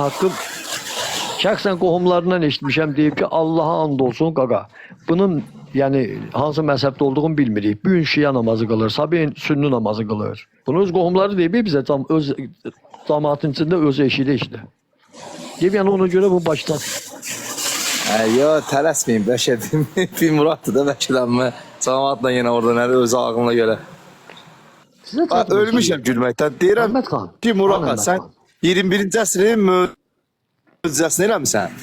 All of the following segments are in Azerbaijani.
haqqı şəxsən qohumlarından eşitmişəm deyib ki, Allaha and olsun qaqa. Bunun yəni hansı məzhəbdə olduğunu bilmirik. Bu gün şiə namazı qılır, sabah sünni namazı qılır. Bunu öz qohumları deyib bizə öz cəmaatın içində özü eşidə. Deyib yəni ona görə bu başdan. Yo tələsməyin Bəşər. Bir Muratdır da vəkilənmə. Cəmaatla yenə orada öz ağlına görə. Ölmüşəm gülməkdən. Deyirəm Məhəmməd xan. ki, Murat sən 21-ci əsrin möcüzəsini eləmirsən.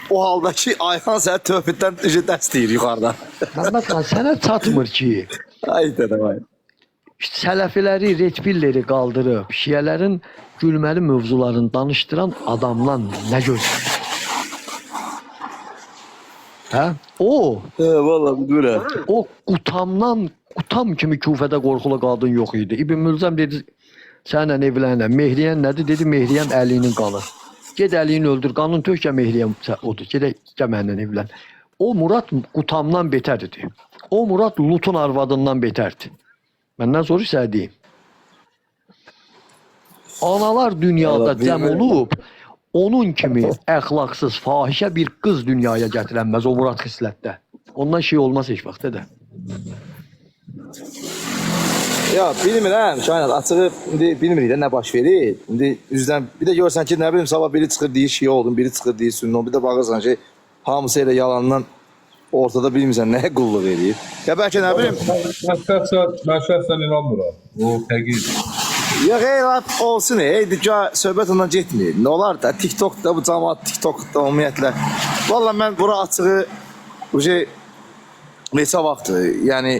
O halda ki, Ayxan sənə tövhiddən dəst deyir yuxarıda. Məhəmməd xan, sənə çatmır ki, Ay dədəm, ay. sələfiləri, retbilleri qaldırıb, şiyələrin gülməli mövzularını danışdıran adamdan nə gözləyir? Hə? Vallahi buyurun. O qutam kimi Küfədə qorxulu qadın yox idi. İbn Mülzəm dedi, sənlə evlənə. Mehriyən nədir? Dedi, Mehriyən Əlinin qanı. Ged Əlini öldür, qanın tökə Mehriyən odur. Gedək mənlə evlən. O Murad qutamdan betərdir. O Murad Lutun arvadından betərdir. Məndən sonra sənə deyim. Analar dünyada cəm olub, onun kimi əxlaqsız, fahişə bir qız dünyaya gətirənməz o Murad xislətdə. Ondan şey olmaz heç vaxt da. Ya bilmirəm, Şahinat açığı indi bilmirik də nə baş verir. İndi üzdən bir də görsən ki, nə bilim sabah biri çıxır deyir şiə oldun, biri çıxır deyir sünni oldun, bir də baxırsan ki, hamısı elə yalandan ortada bilmirsən nəyə qulluq edir. Ya bəlkə nə bilim. Mən şəxsən inanmıram. O təqir. Ya qeyrat olsun, söhbət ondan getmir. Nə olar da TikTokda bu cəmaət TikTokda ümumiyyətlə. Vallahi mən bura açığı bu şey neçə vaxtdır, yəni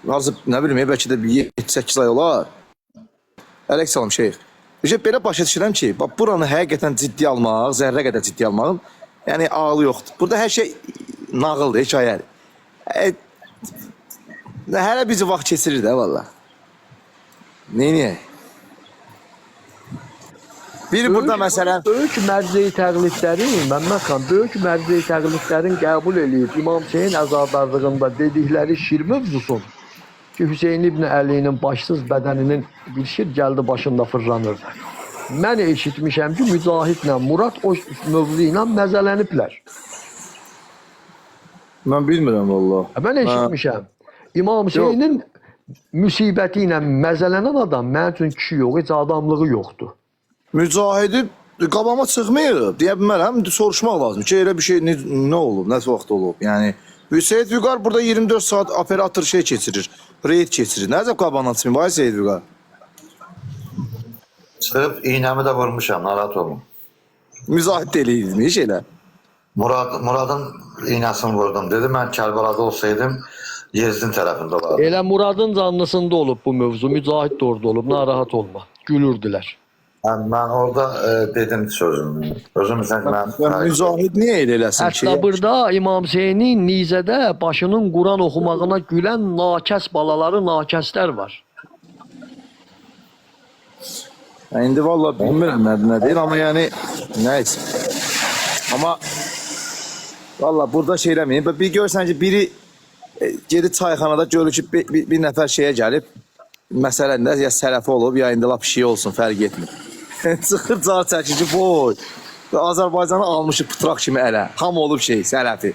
hazır nə bilim, bəlkə də 7-8 ay olar. Əleyhissalam şeyx. Belə başa düşürəm ki, bax buranı həqiqətən ciddi almaq, zərrə qədər ciddi almağın, yəni ağlı yoxdur. Burada hər şey nağıldır, hekayədir. Hələ bizi vaxt keçirir də valla. Neyini? Biri burada məsələn Böyük mərcəyi təqlidlərin, Məhəmməd xan, böyük mərcəyi təqlidlərin qəbul eləyib İmam Hüseyin əzadarlığında dedikləri şir mövzusun ki, Hüseyin İbn Əlinin başsız bədəninin bir şir gəldi başında fırlanırdı. Mən eşitmişəm ki, Mücahidlə Murad o mövzu ilə məzələniblər. Mən bilmirəm valla. Mən eşitmişəm. İmam Hüseynin müsibəti ilə məzələnən adam mənim üçün kişi yox, heç adamlığı yoxdur. Mücahidi qabama çıxmayıb, deyə bilmərəm, soruşmaq lazım ki, elə bir şey nə olub, nə vaxt olub. Yəni, Seyid Vüqar burada 24 saat operator şey keçirir, reyd keçirir. Nəzəb qabana çıxmayıb, ay Seyid Vüqar? Çıxıb, iynəmi də vurmuşam, narahat olun. Müzahid eləyirmiş elə. Muradın iynəsini vurdum. Dedi, mən Kərbalada olsaydım, Yezdin tərəfində olardım. Elə Muradın canlısında olub bu mövzu, Mücahid də orada olub, narahat olma, gülürdülər. Mən orada dedim sözümü. Özümüzdən mən... Mücahid niyə elə eləsin ki? Hətta burada İmam Hüseynin nizədə başının Quran oxumağına gülən nakəs balaları, nakəslər var. İndi valla bilmirəm nə deyir, amma yəni nəysə. Amma valla burada şey eləməyin. Bir görsən ki, biri geri çayxanada görür ki, bir nəfər şeyə gəlib, məsələn də ya sələfi olub, ya indi lap şey olsun, fərq etmir. Çıxır car çəkir ki, boy, Azərbaycanı almışıq pıtraq kimi ələ, ham olub şey, sələfi.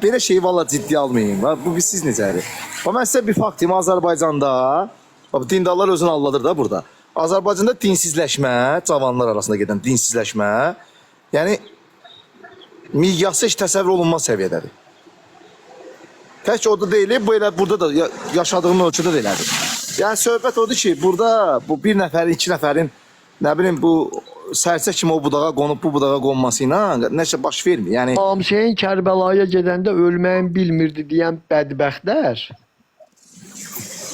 Belə şeyi valla ciddi almayın, bu siz necədir? Mən sizə bir fakt deyim, Azərbaycanda, dindarlar özünü alladır da burada. Azərbaycanda dinsizləşmə, cavanlar arasında gedən dinsizləşmə, yəni miqyası heç təsəvvür olunmaz səviyyədədir. Tək o da deyil, bu elə burada da yaşadığım ölçüdə də elədir. Yəni söhbət odur ki, burada bu bir nəfərin, iki nəfərin, nə bilim bu sərsə kimi o budağa qonub bu budağa qonması ilə nəsə baş vermir. Yəni İmam Hüseyin Kərbəlaya gedəndə ölməyin bilmirdi deyən bədbəxtlər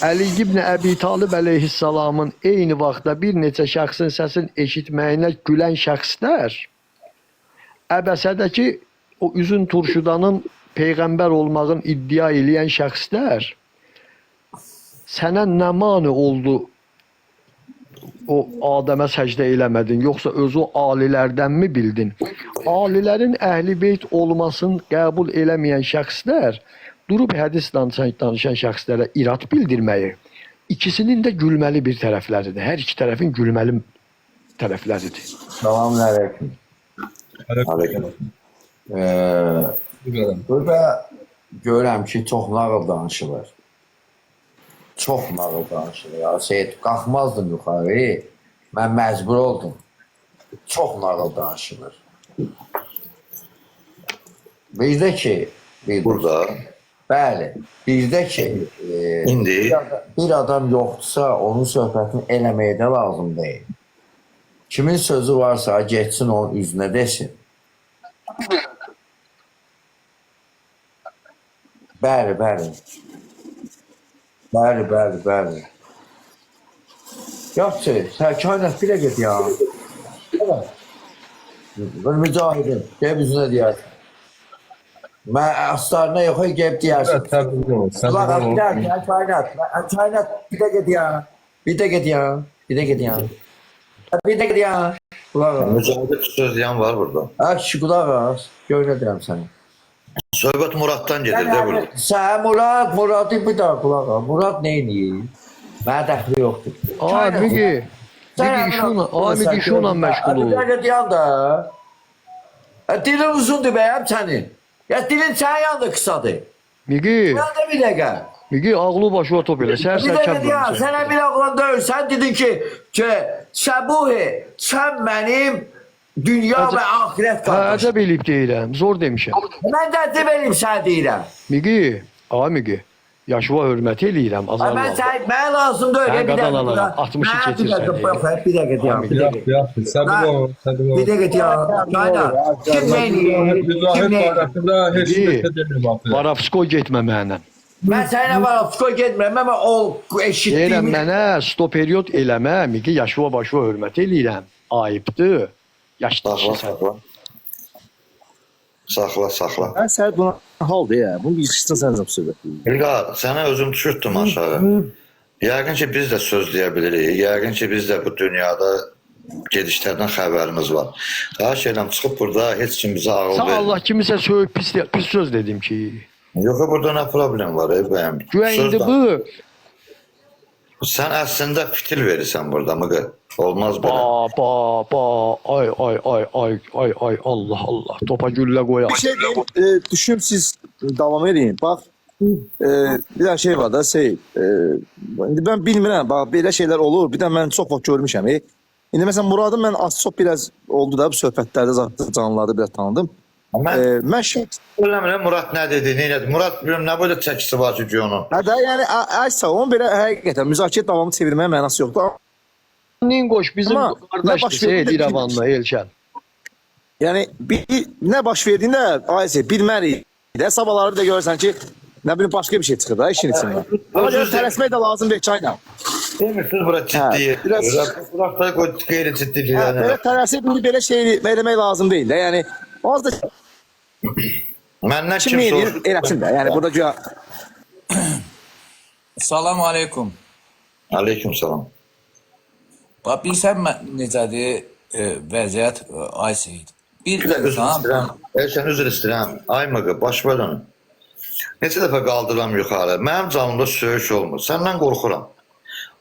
Əli ibn Əbi Talib əleyhissalamın eyni vaxtda bir neçə şəxsin səsini eşitməyinə gülən şəxslər Əbəsədəki o üzün turşudanın peyğəmbər olmağın iddia eləyən şəxslər sənə nə mane oldu o Adəmə səcdə eləmədin, yoxsa özü alilərdənmi bildin? Alilərin əhl-i beyt olmasını qəbul eləməyən şəxslər durub hədis danışan şəxslərə irad bildirməyi, ikisinin də gülməli bir tərəfləridir. Hər iki tərəfin gülməli tərəfləridir. Selamünaleyküm. Aleyküm. Burada görürəm ki, çox nağıl danışılır. Çox nağıl danışılır. Ya, qalxmazdım yuxarı. Mən məcbur oldum. Çox nağıl danışılır. Bizdə ki, Burada. bəli, bizdə ki, İndi bir adam yoxdursa, onun söhbətini eləməyə də lazım deyil. Kimin sözü varsa, geçsin onun üzünə desin. Bəli, bəli. Bəli. Yaxşı, sən kainat bilə get ya. Ben mücahidim. Gel üzünə deyərsən. Mən aslarına yox, gəlib deyərsən. Təbii ol. Ulan bir dakika, kainat bir de git ya. Bir de git ya. Kulak as. mücadele sözleyen var burada. Ha kişi kulak as. Gör ne deyirəm səni. Söhbət Muratdan gedir de burada. Sən Murat'ı bir daha kulak as. Murat neyniyir? Mənə dəxli yoxdur. Migi şuna məşğul ol. Bir dakika deyən də. Dilin uzundur bəyəm sənin. Ya dilin sənin yanında kısadır. Migi, Ben de bir dakika. Migi ağlı başına top elə. Bir Sər dakika kəm ya, sana bir oğlan dövür. Sen dedin ki Şabuhi, sen benim dünya ve ahiret kardeşim. Ədəb eləyib deyirəm. Zor demişəm. Ben de ədəb benim sen deyirəm. Migi, yaşıva hörmət eləyirəm. Ben Azarlam. sen, ben lazımdır öyle Ben bir qadan dakika. alaram, 60 Ben keçir bir dakika, səni. bırak, bir dakika ya, bir dakika. Təbii ol. Bir dakika ya, Kayna, kim neyini, kim Mücahid neyini? barəsində heç İyi. nə demir. Varapsko getmə mənə. Ben seninle var, fısko gitmirəm, ama o Deyirəm eşittiğimi... mənə stop period eləmə. Migi yaşıva başıva hörmət eləyirəm. Ayıbdır. Yaşlı Saxla, kişisən. saxla. Mən sənə buna hal deyə. Bunu yığışdın sən bu söhbəti. İlqa, sənə özüm düşürtdüm aşağı. Yəqin ki biz də söz deyə bilirik. Yəqin ki biz də bu dünyada gedişlərdən xəbərimiz var. Xahiş edirəm çıxıb burada heç kim bizə ağıl Sağ vermir. Allah kimisə söyüb pis söz dedim ki. Yox, burada nə problem var, bəyəm? Güya indi bu Sən əslində fitil verirsən burada, mıqı? Olmaz belə. ay Allah. Topa güllə qoyaq. Bir şey diyeyim, düşün siz devam edin. Bak, bir tane şey var da indi ben bilmirəm, bak belə şeyler olur. Bir de ben çok vaxt görmüşəm. İndi mesela Murad'ın ben az çok biraz oldu da bu söhbətlərdə zaten canlılarda biraz tanıdım. Mən şəxs Bilmirəm Murat nə dedi, nə dedi. Murat bilmirəm nə böyle çəkisi var ki onun. Hə də yəni aysa onun belə həqiqətən müzakirə davamı çevirməyə mənası yoxdur. Nin qoş bizim Amma nə qardaşdır baş verdi Seyid də İrəvanlı Elşən. Yəni nə baş verdiyində aysə bilmərik. Də sabahları bir də görürsən ki, nə bilim başqa bir şey çıxır da işin içindən. Amma Özünüz də- tələsmək də lazım deyil çayla. Demirsiniz bura ciddi. biraz- Murat da qoy qeyri-ciddi yəni. Belə tələsib indi belə şey eləmək lazım deyil də. Yəni az da Məndən kim kim eləyir soruşur? eləsin də. Yəni burada güya Salam aleykum. Aleyküm salam. Bax bilirsən necədir vəziyyət ay Seyid. Bir Bir də üzr insan istəyirəm. Sən üzr istəyirəm. Ay mıqı, baş ver onu. Neçə dəfə qaldıram yuxarı. Mənim canımda söyüş olmur. Səndən qorxuram.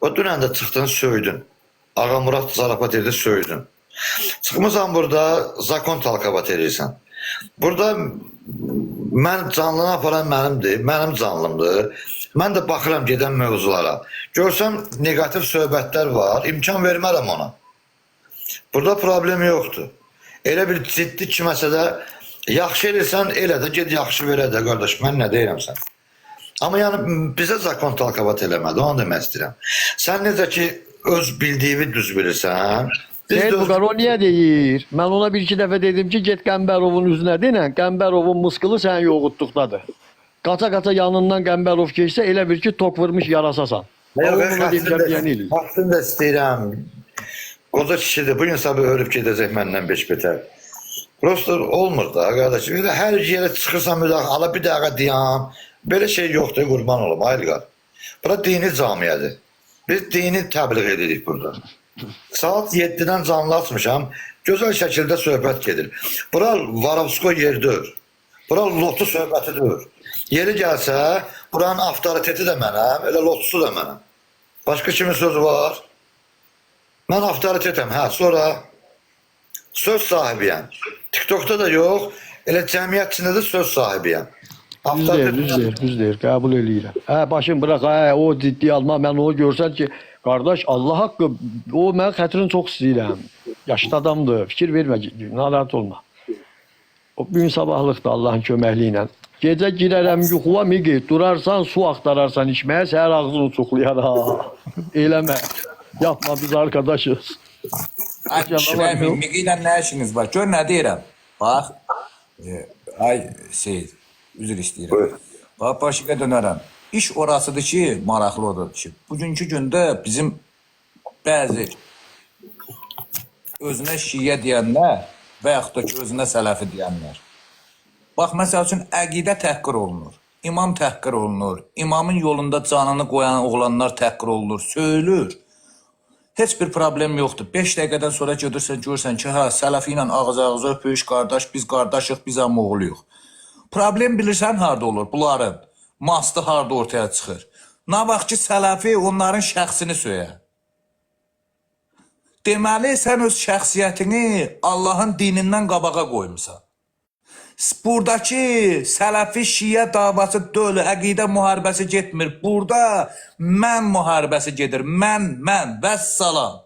O dünən də çıxdın, söydün. Ağa Murat zarafat edib söydün. Çıxmısan burada zakon talkabat edirsən. Burada mən canlını aparan mənimdir, mənim canlımdır. Mən də baxıram gedən mövzulara. Görsəm negativ söhbətlər var, imkan vermərəm ona. Burada problem yoxdur. Elə bir ciddi kiməsə də yaxşı edirsən, elə də ged yaxşı verə də qardaş, mən nə deyirəm sən. Amma yəni bizə zakon talkabat eləmədi, onu demək istəyirəm. Sən necə ki öz bildiyini düz bilirsən. Biz Seyid də öz... Buqar o niyə deyir? Mən ona bir iki dəfə dedim ki, get Qəmbərovun üzünə denən, Qəmbərovun mıskılı sən yoğutduqdadır. Qaça yanından Qəmbərov keçsə elə bir ki, tok vurmuş yarasasan. Xaxtını da istəyirəm. Qoca kişidir, bu hesabı örüb gedəcək məndən beş betər. Prosto olmur da, qardaş. Hər yerə çıxırsan müdaxilə, bir dəqiqə deyəm. Belə şey yoxdur, qurban olum, ayrıqar. Bura dini camiyədir. Biz dini təbliğ edirik burada. Saat 7-dən canlı açmışam, gözəl şəkildə söhbət gedir. Bura Varovsko yerdir. Bura lotu söhbətidir. Yeri gəlsə, buranın avtoriteti də mənəm, elə lotusu da mənəm. Başqa kimin sözü var? Mən avtoritetəm, hə, sonra söz sahibiyəm. TikTokda da yox, elə cəmiyyət içində də söz sahibiyəm. Düz deyir, qəbul eləyirəm. Hə, başım bırak, hə, o ciddi alma, mən onu görsən ki, qardaş, Allah haqqı, o mən xətrini çox istəyirəm. Yaşlı adamdır, fikir vermə, narahat olma. O gün sabahlıqdır Allahın köməkliyi ilə. Gecə girərəm yuxuya migi, durarsan, su axtararsan içməyə, səhər ağzını uçuqlayar, ha. Eləmə, yapma, biz arkadaşız. Ay kişilər, Migi ilə nə işiniz var? Gör nə deyirəm. Bax, ay Seyid, üzr istəyirəm. Bax, başqa dönərəm. İş orasıdır ki, maraqlı odur ki, bugünkü gündə bizim bəzi özünə şiyə deyənlər və yaxud da ki, özünə sələfi deyənlər. Bax, məsəl üçün, əqidə təhqir olunur, imam təhqir olunur, imamın yolunda canını qoyan oğlanlar təhqir olunur, söylür. Heç bir problem yoxdur. 5 dəqiqədən sonra gedirsən, görürsən ki, hə, sələfi ilə ağız-ağıza öpüş, qardaş, biz qardaşıq, biz amma oğluyuq. Problem bilirsən harda olur? Bunların mastı harda ortaya çıxır. Nə vaxt ki, sələfi onların şəxsini söyə. Deməli, sən öz şəxsiyyətini Allahın dinindən qabağa qoymusan. Buradakı sələfi şiyə davası dölü, əqidə müharibəsi getmir. Burada mən müharibəsi gedir. Mən, vəssalam.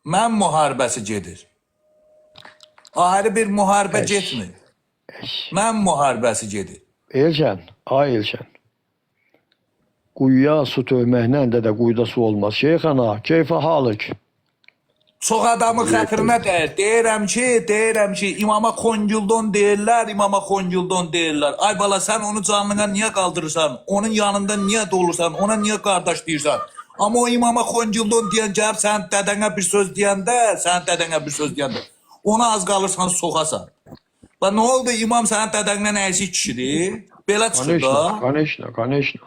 Mən müharibəsi gedir. Ayrı bir müharibə getmir. Mən müharibəsi gedir. Elşən, ay Elşən. Quyuya su töyməklə də quyuda su olmaz. Şeyxana, keyfə halık. Çox adamın xətrinə dəyir. Deyirəm ki, imama Kongüldon deyirlər, imama Kongüldon deyirlər. Ay bala, sən onu canlına niyə qaldırırsan? Onun yanında niyə dolursan? Ona niyə qardaş deyirsən? Amma o imama Kongüldon deyən gəlib sən dədənə bir söz deyəndə, ona az qalırsan, soxasan. Və nə oldu? İmam sənin dədəndən əzik kişidir. Belə çıxır da. Конечно.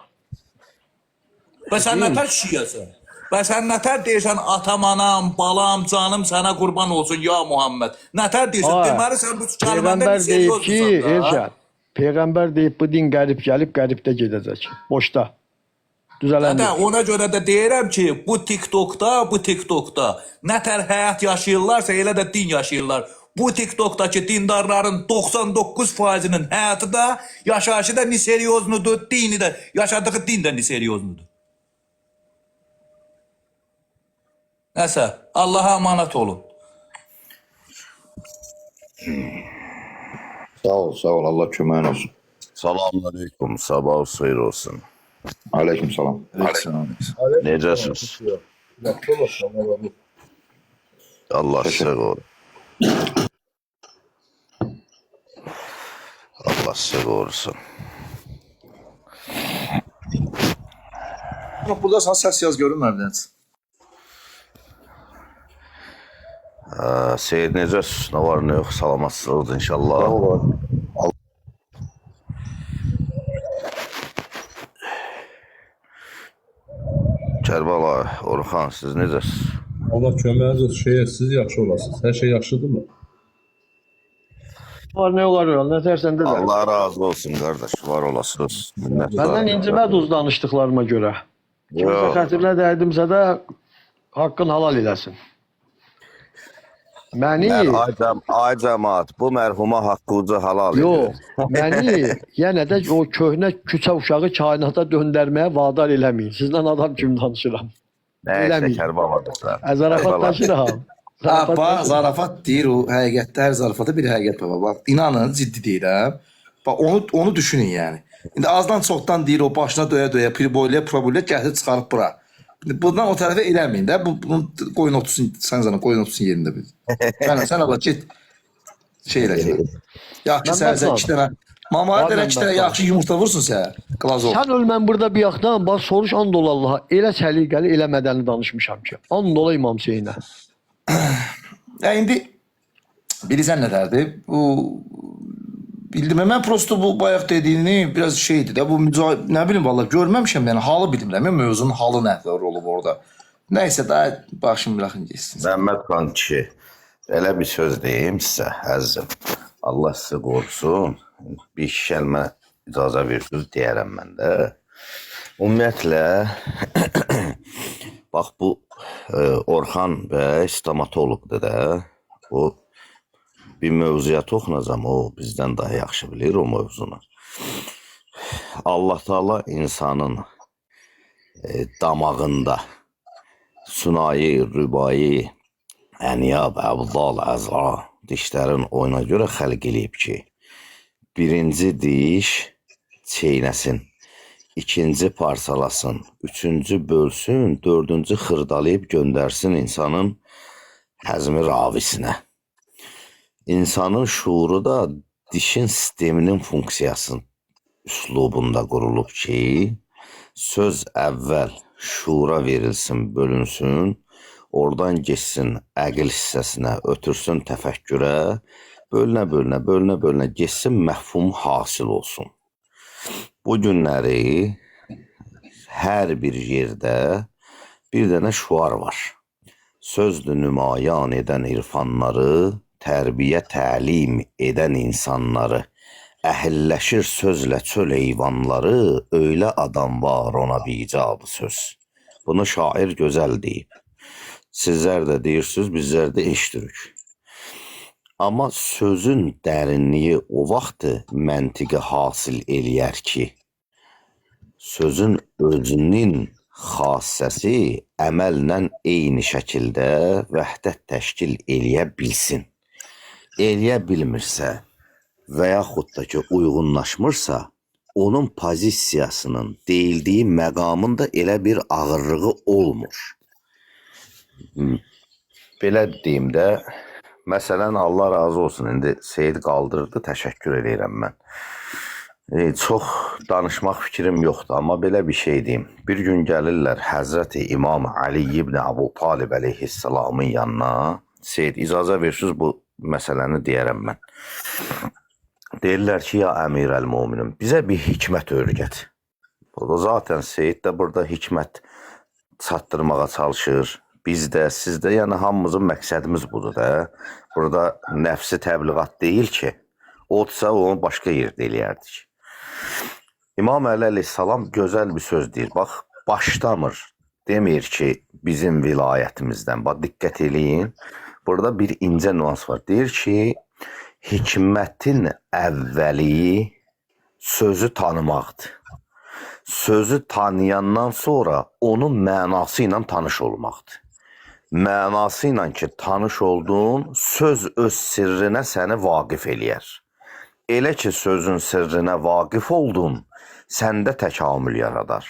Və sən nətər kişiyəsən? Və sən nətər deyirsən, atam, anam, balam, canım sənə qurban olsun, ya Muhammed. Nətər deyirsən, deməli sən bu kəlməndə Peyğəmbər deyib ki, Elşən, Peyğəmbər deyib bu din qərib gəlib, qəribdə gedəcək. Boşda. Düzələndi. Ona görə də deyirəm ki, bu TikTokda nətər həyat yaşayırlarsa, elə də din yaşayırlar. Bu TikTokdakı dindarların 99%'nin həyatı da, yaşayışı da niseryoznudur, dini də, yaşadığı din də niseryoznudur. Nəsə, Allaha amanat olun. Sağ ol, Allah köməyin olsun. Selamünaleyküm, sabah xeyir olsun. Aleyküm salam. Necəsiniz? Allah sizə qorusun. Allah sizə qorusun. Burada sana səs yaz görünmür bir Seyid necəsiniz? Nə var, nə yox? Salamatsınız inşallah. Kərbala, Orxan, siz necəsiniz? Allah köməyiniz olsun, siz yaxşı olasınız. Hər şey yaxşıdırmı? Var nə olar, nə tərsən də. Allah razı olsun qardaş, var olasınız. Məndən incimə duz danışdıqlarıma görə. Kimsə xətrinə dəydimsə də haqqın halal eləsin. Məni, Ay cəmaat, bu mərhuma haqqınızı halal edin. yox, məni yenə də o köhnə küçə uşağı kainata döndərməyə vadar eləməyin. Sizlə adam kimi danışıram. Nəysə Kərbaladır. Zarafat daşıram. Bax, zarafat deyir o, həqiqətdə hər zarafata bir həqiqət var. Bax, inanın, ciddi deyirəm. Bax, onu düşünün yəni. İndi azdan çoxdan deyir o, başına döyə-döyə, pirboyluya, proboyluya gətirib çıxarıb bura. Bundan o tərəfə eləməyin də. Bunu qoyun otursun, sən zana qoyun otursun yerində bir. Sən Allah get şey elə ki. Yaxşı sənə 2 dənə mamaya da 2 dənə yaxşı yumurta vursun sənə. Qlazov. Sən öl mən burada bir yaxdan bax soruş and ol Allaha. Elə səliqəli, elə mədəni danışmışam ki. And ola İmam Hüseynə. Ya indi bilirsən nə dərdi? Bu bildim mən prosto bu bayaq dediyini biraz şeydi də bu nə bilim vallahi görməmişəm yəni halı bilmirəm ya mövzunun halı nədir olub orada. Nəysə daha başım buraxın getsin. Məhəmməd xan kişi, elə bir söz deyim sizə, əzizim. Allah sizi qorusun. Bir şişəlmə icazə verirsiniz deyərəm mən də. Ümumiyyətlə, Bax bu Orxan bəy stomatoloqdur da. O bir mövzuya toxunacam, o bizdən daha yaxşı bilir o mövzunu. Allah Taala insanın damağında sunayi, rübai, əniyab, əbdal, əzra dişlərin oyuna görə xəlq eləyib ki, birinci diş çeynəsin, ikinci parçalasın, üçüncü bölsün, dördüncü xırdalayıb göndərsin insanın həzmi ravisinə. İnsanın şuuru da dişin sisteminin funksiyasının üslubunda qurulub ki, söz əvvəl şuura verilsin, bölünsün, oradan geçsin əqil hissəsinə, ötürsün təfəkkürə, bölünə geçsin, məfhum hasil olsun. Bu günləri hər bir yerdə bir dənə şuar var. Sözdür nümayan edən irfanları, tərbiyə təlim edən insanları, əhilləşir sözlə çöl eyvanları, öylə adam var ona bicabı söz. Bunu şair gözəl deyib. Sizlər də deyirsiniz, bizlər də eşdirik. Amma sözün dərinliyi o vaxtı məntiqi hasil eləyər ki, sözün özünün xassəsi əməllə eyni şəkildə vəhdət təşkil eləyə bilsin. Eləyə bilmirsə və yaxud da ki, uyğunlaşmırsa, onun pozisiyasının, deyildiyi məqamın da elə bir ağırlığı olmur. Belə deyim də, məsələn, Allah razı olsun, indi Seyid qaldırdı, təşəkkür edirəm mən. Çox danışmaq fikrim yoxdur, amma belə bir şey deyim. Bir gün gəlirlər Həzrəti İmam Ali ibn Əbu Talib əleyhissalamın yanına. Seyid, icazə versiniz bu məsələni deyərəm mən. Deyirlər ki, ya əmir əl-muminin, bizə bir hikmət öyrət. Zaten Seyid də burada hikmət çatdırmağa çalışır. Biz də, siz də, yəni hamımızın məqsədimiz budur da. Burada nəfsi təbliğat deyil ki, olsa onu başqa yerdə eləyərdik. İmam Əli əleyhissalam gözəl bir söz deyir. Bax, başlamır. Demir ki, bizim vilayətimizdən. Bax, diqqət eləyin. Burada bir incə nüans var. Deyir ki, hikmətin əvvəli sözü tanımaqdır. Sözü tanıyandan sonra onun mənası ilə tanış olmaqdır. Mənası ilə ki, tanış olduğun söz öz sirrinə səni vaqif eləyər. Elə ki, sözün sirrinə vaqif oldun, səndə təkamül yaradar.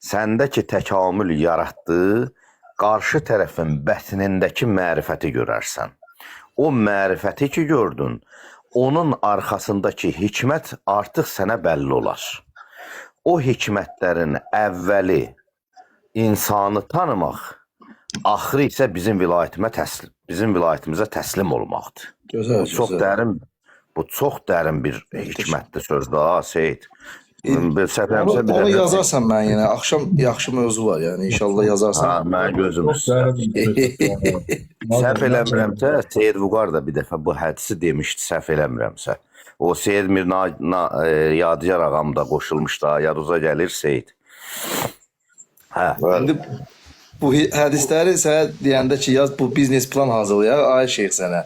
Səndə ki, təkamül yaratdı, qarşı tərəfin bətnindəki mərifəti görərsən. O mərifəti ki, gördün, onun arxasındakı hikmət artıq sənə bəlli olar. O hikmətlərin əvvəli insanı tanımaq, axırı isə bizim vilayətimizə təslim olmaqdır. Gözəl. Bu çox dərin bir hikmətdir sözdə, Seyid. Onu yazarsan mən yenə. Axşam yaxşı mövzu var, yəni inşallah yazarsan. Mən gözümüz. Səhv eləmirəmsə, Seyid Vüqar da bir dəfə bu hədisi demişdi, səhv eləmirəmsə. O Seyid Mir Yadigar ağam da qoşulmuş da, yaduza gəlir Seyid. İndi bu hədisləri sənə deyəndə ki, yaz bu biznes plan hazırlayaq, ay şeyx sənə.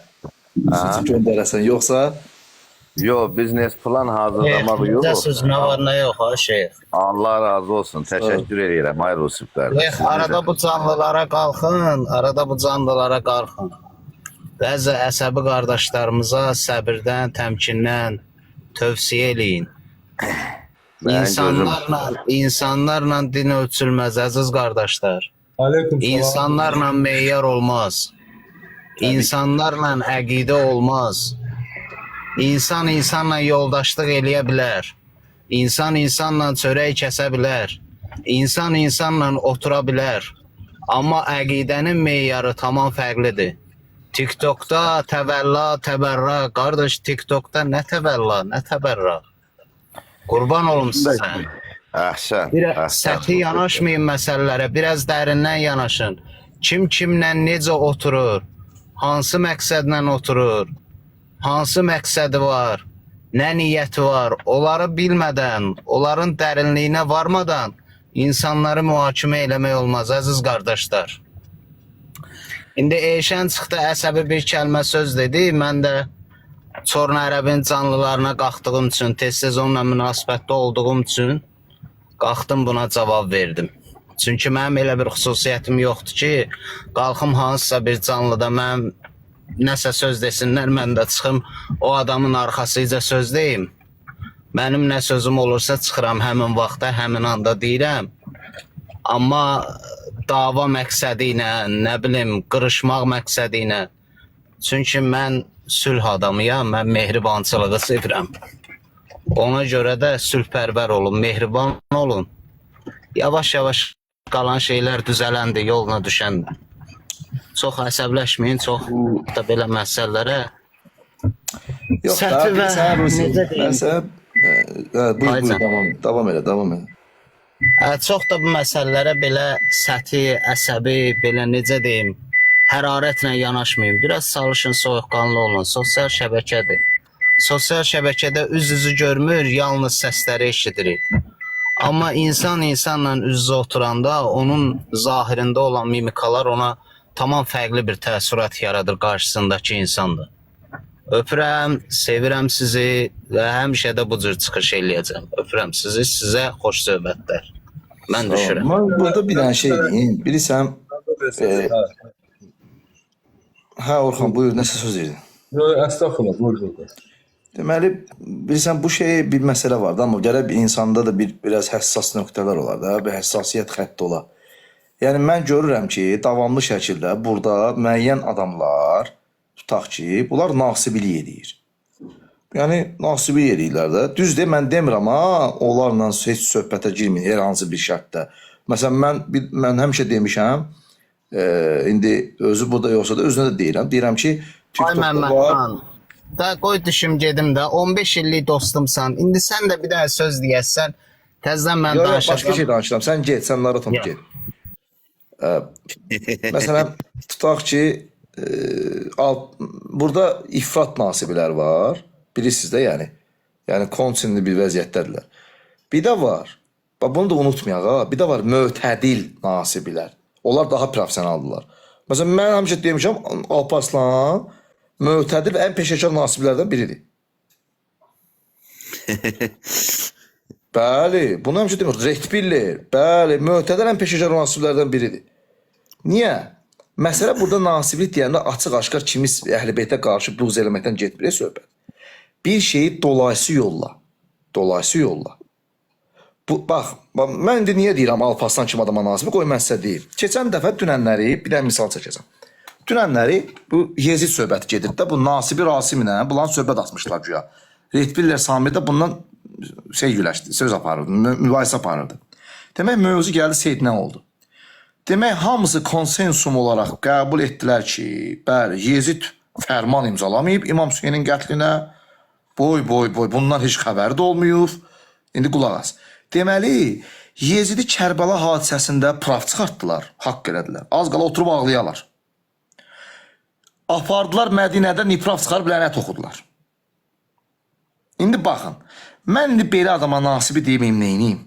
Sizi göndərəsən, yoxsa? Yox, biznes plan hazırlamaq yox. Sözünə var, nə yox ha şeyx. Allah razı olsun, təşəkkür edirəm, hayır olsunlar. Arada bu canlılara qalxın. Bəzi əsəbi qardaşlarımıza səbirdən, təmkindən tövsiyə eləyin. İnsanlarla din ölçülməz, əziz qardaşlar. İnsanlarla meyyar olmaz. İnsanlarla əqidə olmaz. İnsan insanla yoldaşlıq eləyə bilər. İnsan insanla çörək kəsə bilər. İnsan insanla otura bilər. Amma əqidənin meyyarı tamam fərqlidir. TikTokda təvəlla, təbərra. Qardaş, TikTokda nə təvəlla, nə təbərra. Qurban olum sizə. Əhsən. Səthi yanaşmayın məsələlərə, biraz dərindən yanaşın. Kim kimlə necə oturur, hansı məqsədlə oturur, hansı məqsədi var, nə niyyəti var, onları bilmədən, onların dərinliyinə varmadan İnsanları mühakimə eləmək olmaz, əziz qardaşlar. İndi Eşən çıxdı, əsəbi bir kəlmə söz dedi. Mən də Çorna Ərəbin canlılarına qalxdığım üçün, tez-tez onunla münasibətdə olduğum üçün qalxdım buna cavab verdim. Çünki mənim elə bir xüsusiyyətim yoxdur ki, qalxım hansısa bir canlıda mənim nəsə söz desinlər, mən də çıxım o adamın arxasıca söz deyim. Mənim nə sözüm olursa çıxıram həmin vaxtda, həmin anda deyirəm. Amma dava məqsədi ilə, nə bilim, qırışmaq məqsədi ilə. Çünki mən sülh adamıyam, mən mehribançılığı sevirəm. Ona görə də sülhpərvər olun, mehriban olun. Yavaş-yavaş qalan şeylər düzələndi, yoluna düşəndə. Çox əsəbləşməyin, çox da belə məsələlərə. Yox Səthi və necə deyim? Buyur, davam elə. Çox da bu məsələlərə belə səthi, əsəbi, belə necə deyim, hərarətlə yanaşmayın. Biraz çalışın, soyuqqanlı olun. Sosial şəbəkədir. Sosial şəbəkədə üz-üzü görmür, yalnız səsləri eşidirik. Amma insan insanla üz-üzə oturanda onun zahirində olan mimikalar ona tamam fərqli bir təəssürat yaradır qarşısındakı insanda. Öpürəm, sevirəm sizi və həmişə də bu cür çıxış eləyəcəm. Öpürəm sizi, sizə xoş söhbətlər. Mən düşürəm. Mən burada bir dənə şey deyim. Bilirsən, Orxan, buyur, nəsə söz dedin? Estağfurullah, buyur. Deməli, bilirsən, bu bir məsələ vardı, amma gərək bir insanda da biraz həssas nöqtələr olar da, bir həssasiyyət xətti olar. Yəni, mən görürəm ki, davamlı şəkildə burada müəyyən adamlar, tutaq ki, bunlar nasibilik edir. Yəni, nasibilik edirlər də. Düzdür, mən demirəm, onlarla heç söhbətə girməyin, hər hansı bir şərtdə. Məsələn, mən həmişə demişəm, indi özü burada yoxsa da özünə də deyirəm. Deyirəm ki, TikTok'da var. Da qoy düşüm gedim də, 15 illik dostumsan. İndi sən də bir dənə söz deyəsən, təzdən mən danışacağım. Başqa şey danışıram. Sən get, sən narahat olma, get. Məsələn, tutaq ki, burada ifrat nasibilər var. Bilirsiniz də, yəni. Yəni, konsinli bir vəziyyətdədirlər. Bir də var, bunu da unutmayaq, bir də var mötədil nasibilər. Onlar daha profesionaldırlar. Məsələn, mən həmişə demişəm, Alparslan mötədil və ən peşəkar nasiblərdən biridir. Bəli, bunu həmişə demişəm, Rehtbiller, bəli, mötədil ən peşəkar nasiblərdən biridir. Niyə? Məsələ burada nasiblik deyəndə açıq-aşkar kimiz əhl-i-beytə qarşı buğz eləməkdən getmir söhbət. Bir şeyi dolayısı yolla. Bax, mən indi niyə deyirəm Alparslan kimi adama nasibi, qoy mən sizə deyim. Keçən dəfə dünənləri, bir dənə misal çəkəcəm. Dünənləri bu Yezid söhbəti gedirdi də, bu Nasibi Rasiminə bundan söhbət atmışlar güya. Rehtbiller Samir də bundan söz aparırdı, mübahisə aparırdı. Demək, mövzu gəldi Seydinə oldu. Demək, hamısı konsensum olaraq qəbul etdilər ki, bəli, Yezid fərman imzalamayıb İmam Hüseynin qətlinə, boy, bundan heç xəbəri də olmayıb. İndi qulaq as. Deməli, Yezidi Kərbəla hadisəsində praf çıxartdılar, haqq elədilər. Az qala oturub ağlayalar. Apardılar Mədinədə nipraf çıxarıb lənət oxudular. İndi baxın, mən indi belə adama nasibi deyim, neyiniyim?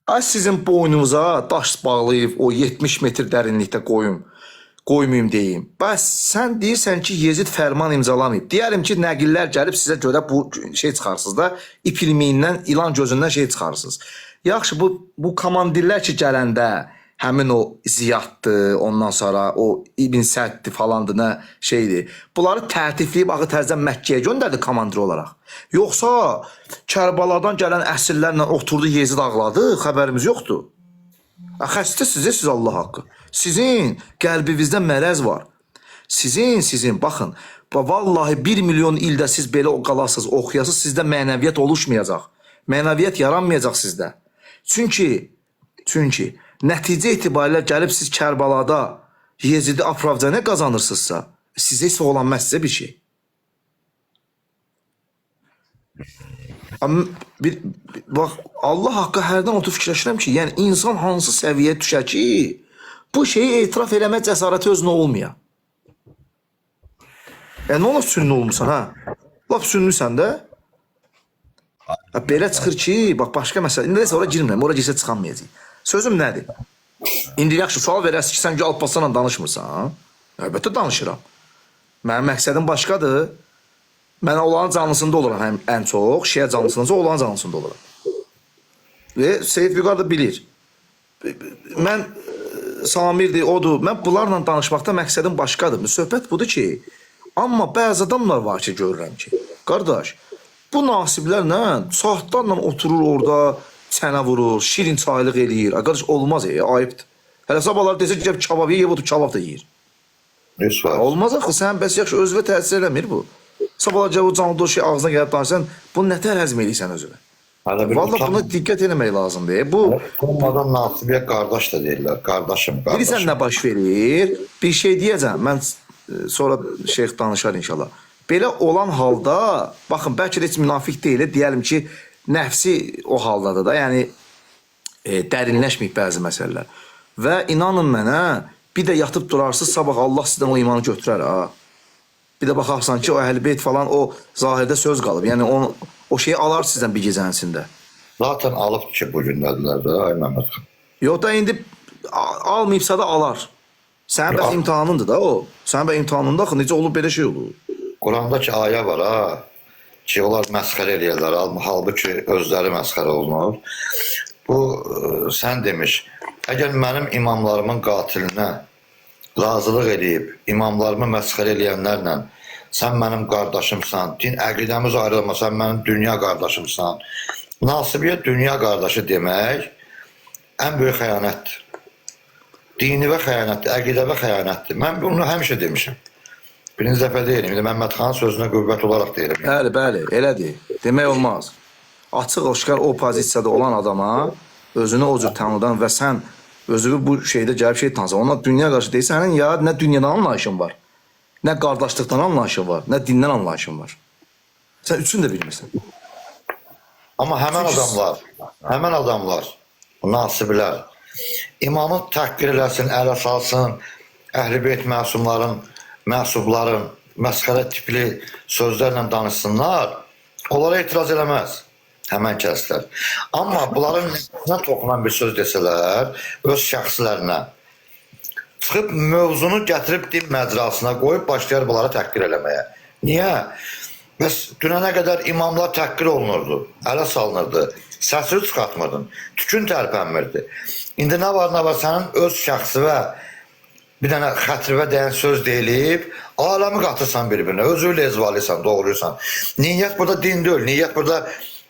Ay sizin boynunuza daş bağlayıb o 70 metr dərinlikdə qoymayayım deyim. Bəs sən deyirsən ki, Yezid fərman imzalamayıb. Deyərim ki, nəqillər gəlib sizə görə bu şey çıxarsınız da, ip ilmiyindən, ilan gözündən şey çıxarsınız. Yaxşı, bu komandirlər ki, gələndə həmin o Ziyaddır, ondan sonra o İbn Səddir falandır, nə şeydir. Bunları tərtifləyib, axı təzdən Məkkəyə göndərdi komandir olaraq. Yoxsa Kərbaladan gələn əsirlərlə oturdu, Yezid ağladı, xəbərimiz yoxdur. Xəstə siz Allah haqqı. Sizin qəlbinizdə mərəz var. Sizin, baxın, vallahi 1 milyon ildə siz belə qalasınız, oxuyasınız, sizdə mənəviyyət oluşmayacaq. Mənəviyyət yaranmayacaq sizdə. Çünki nəticə etibarilə gəlib siz Kərbalada Yezidi Afravcanə qazanırsınızsa, sizə isə olan məhz sizə bir şey. Bax, Allah haqqı hərdən otur fikirləşirəm ki, yəni insan hansı səviyyəyə düşər ki, bu şeyi etiraf eləmək cəsarəti özünə olmaya. Nə olur sünni olmuşsan, hə? Laf sünnüsən də. Belə çıxır ki, bax başqa məsələ. İndi isə ora girmirəm. Ora girsə çıxamayacaq. Sözüm nədir? İndi yaxşı sual verərsən ki, sən ki Alparslanla danışmırsan. Əlbəttə danışıram. Mənim məqsədim başqadır. Mən onların canlısında oluram ən çox. Şiə canlısında onların canlısında oluram. Və Seyid Vüqar da bilir. Mən Samirdir, odur. Mən bunlarla danışmaqda məqsədim başqadır. Söhbət budur ki, amma bəzi adamlar var ki, görürəm ki, qardaş, bu nasiblərlə saatlarla oturur orada, çənə vurur, şirin çaylıq eləyir. Qardaş, olmaz ayıbdır. Hələ sabahlar desə ki, kebab yeyib, otur kebab da yeyir. Lütfen. Olmaz axı, sən bəs yaxşı özünə təsir eləmir bu. Sabahlar o canlı şey ağzına gəlib danışsan, bunu nətər həzm eləyirsən özünə? Vallahi buna diqqət eləmək lazımdır. Bu Olmadan nasibiyə qardaş da deyirlər. Qardaşım, qardaşım. bilirsən nə baş verir? Bir şey deyəcəm. Mən sonra şeyx danışar inşallah. Belə olan halda, baxın, bəlkə də heç münafiq deyil, deyəlim ki, nəfsi o haldadır da, yəni dərinləşməyib bəzi məsələlər. Və inanın mənə, bir də yatıb durarsız, sabah Allah sizdən o imanı götürər ha. Bir də baxarsan ki, o Əhl-i falan o zahirdə söz qalıb. Yəni o şeyi alar sizdən bir gecənin içində. Zaten alıbdır ki, bu gündədirlər də, ay Məhməd. Yox da indi almayıbsa da alar. Sənin bəs imtihanındır da o. Sənin bəs imtihanında axı necə olur, belə şey olur. Qurandakı ayə var ha, ki, onlar məsxərə eləyirlər, halbuki özləri məsxərə olunur. Bu, sən demiş, əgər mənim imamlarımın qatilinə razılıq edib, imamlarımı məsxərə eləyənlərlə sən mənim qardaşımsan, din əqidəmiz ayrılma, sən mənim dünya qardaşımsan. Nasibiyə dünya qardaşı demək ən böyük xəyanətdir. Dini və xəyanətdir, əqidə və xəyanətdir. Mən bunu həmişə demişim. Birinci dəfə deyilim, Məhməd xanın sözünə qüvvət olaraq deyirəm. Bəli, bəli, elədir. Demək olmaz. Açıq aşkar o pozisiyada olan adama özünü o cür tanıdan və sən özünü bu şeydə gəlib şey tanısan, ona dünya qarşı deyirsən, sənin ya nə dünyadan anlayışın var, nə qardaşlıqdan anlayışın var, nə dindən anlayışın var. Sən üçünü də bilmirsən. Amma həmən adamlar, nasiblər, imamı təhqir eləsin, ələ salsın, Əhl-i Beyt məsubların məsxərə tipli sözlərlə danışsınlar, onlara etiraz eləməz həmən kəslər. Amma bunların nə toxunan bir söz desələr, öz şəxslərinə çıxıb mövzunu gətirib din məcrasına qoyub başlayar bunlara təhqir eləməyə. Niyə? Bəs dünənə qədər imamlar təhqir olunurdu, ələ salınırdı, səsini çıxartmırdın, tükün tərpənmirdi. İndi nə var, sənin öz şəxsi və bir dənə xətrivə dəyən söz deyilib, aləmi qatırsan bir-birinə, özüyle ezvalıysan, doğruysan. Niyyət burada din deyil, niyyət burada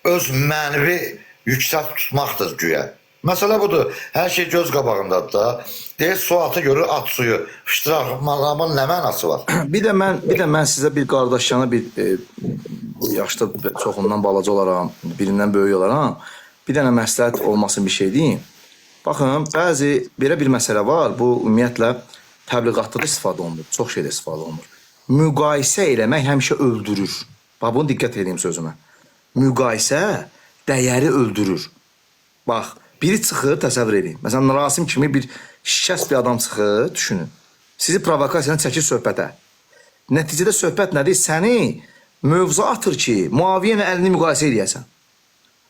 öz mənvi yüksək tutmaqdır güya. Məsələ budur, hər şey göz qabağındadır da. Deyir, su atı görür, at suyu. Fışdıraqmanın nə mənası var? Bir də mən sizə bir qardaşlarına yaşda çoxundan balaca olaram, birindən böyük olaram. Bir dənə məsləhət olmasın bir şey deyim. Baxın, bəzi belə bir məsələ var. Bu ümumiyyətlə təbliğatda da istifadə olunur, çox şeydə istifadə olunur. Müqayisə eləmək həmişə öldürür. Bax, bunu diqqət edeyim sözümə. Müqayisə dəyəri öldürür. Bax, biri çıxır, təsəvvür edin. Məsələn, Rasim kimi bir şikəst bir adam çıxır, düşünün. Sizi provokasiyanı çəkir söhbətə. Nəticədə söhbət nədir? Səni mövzu atır ki, Muaviyə ilə əlini müqayisə edəyəsən.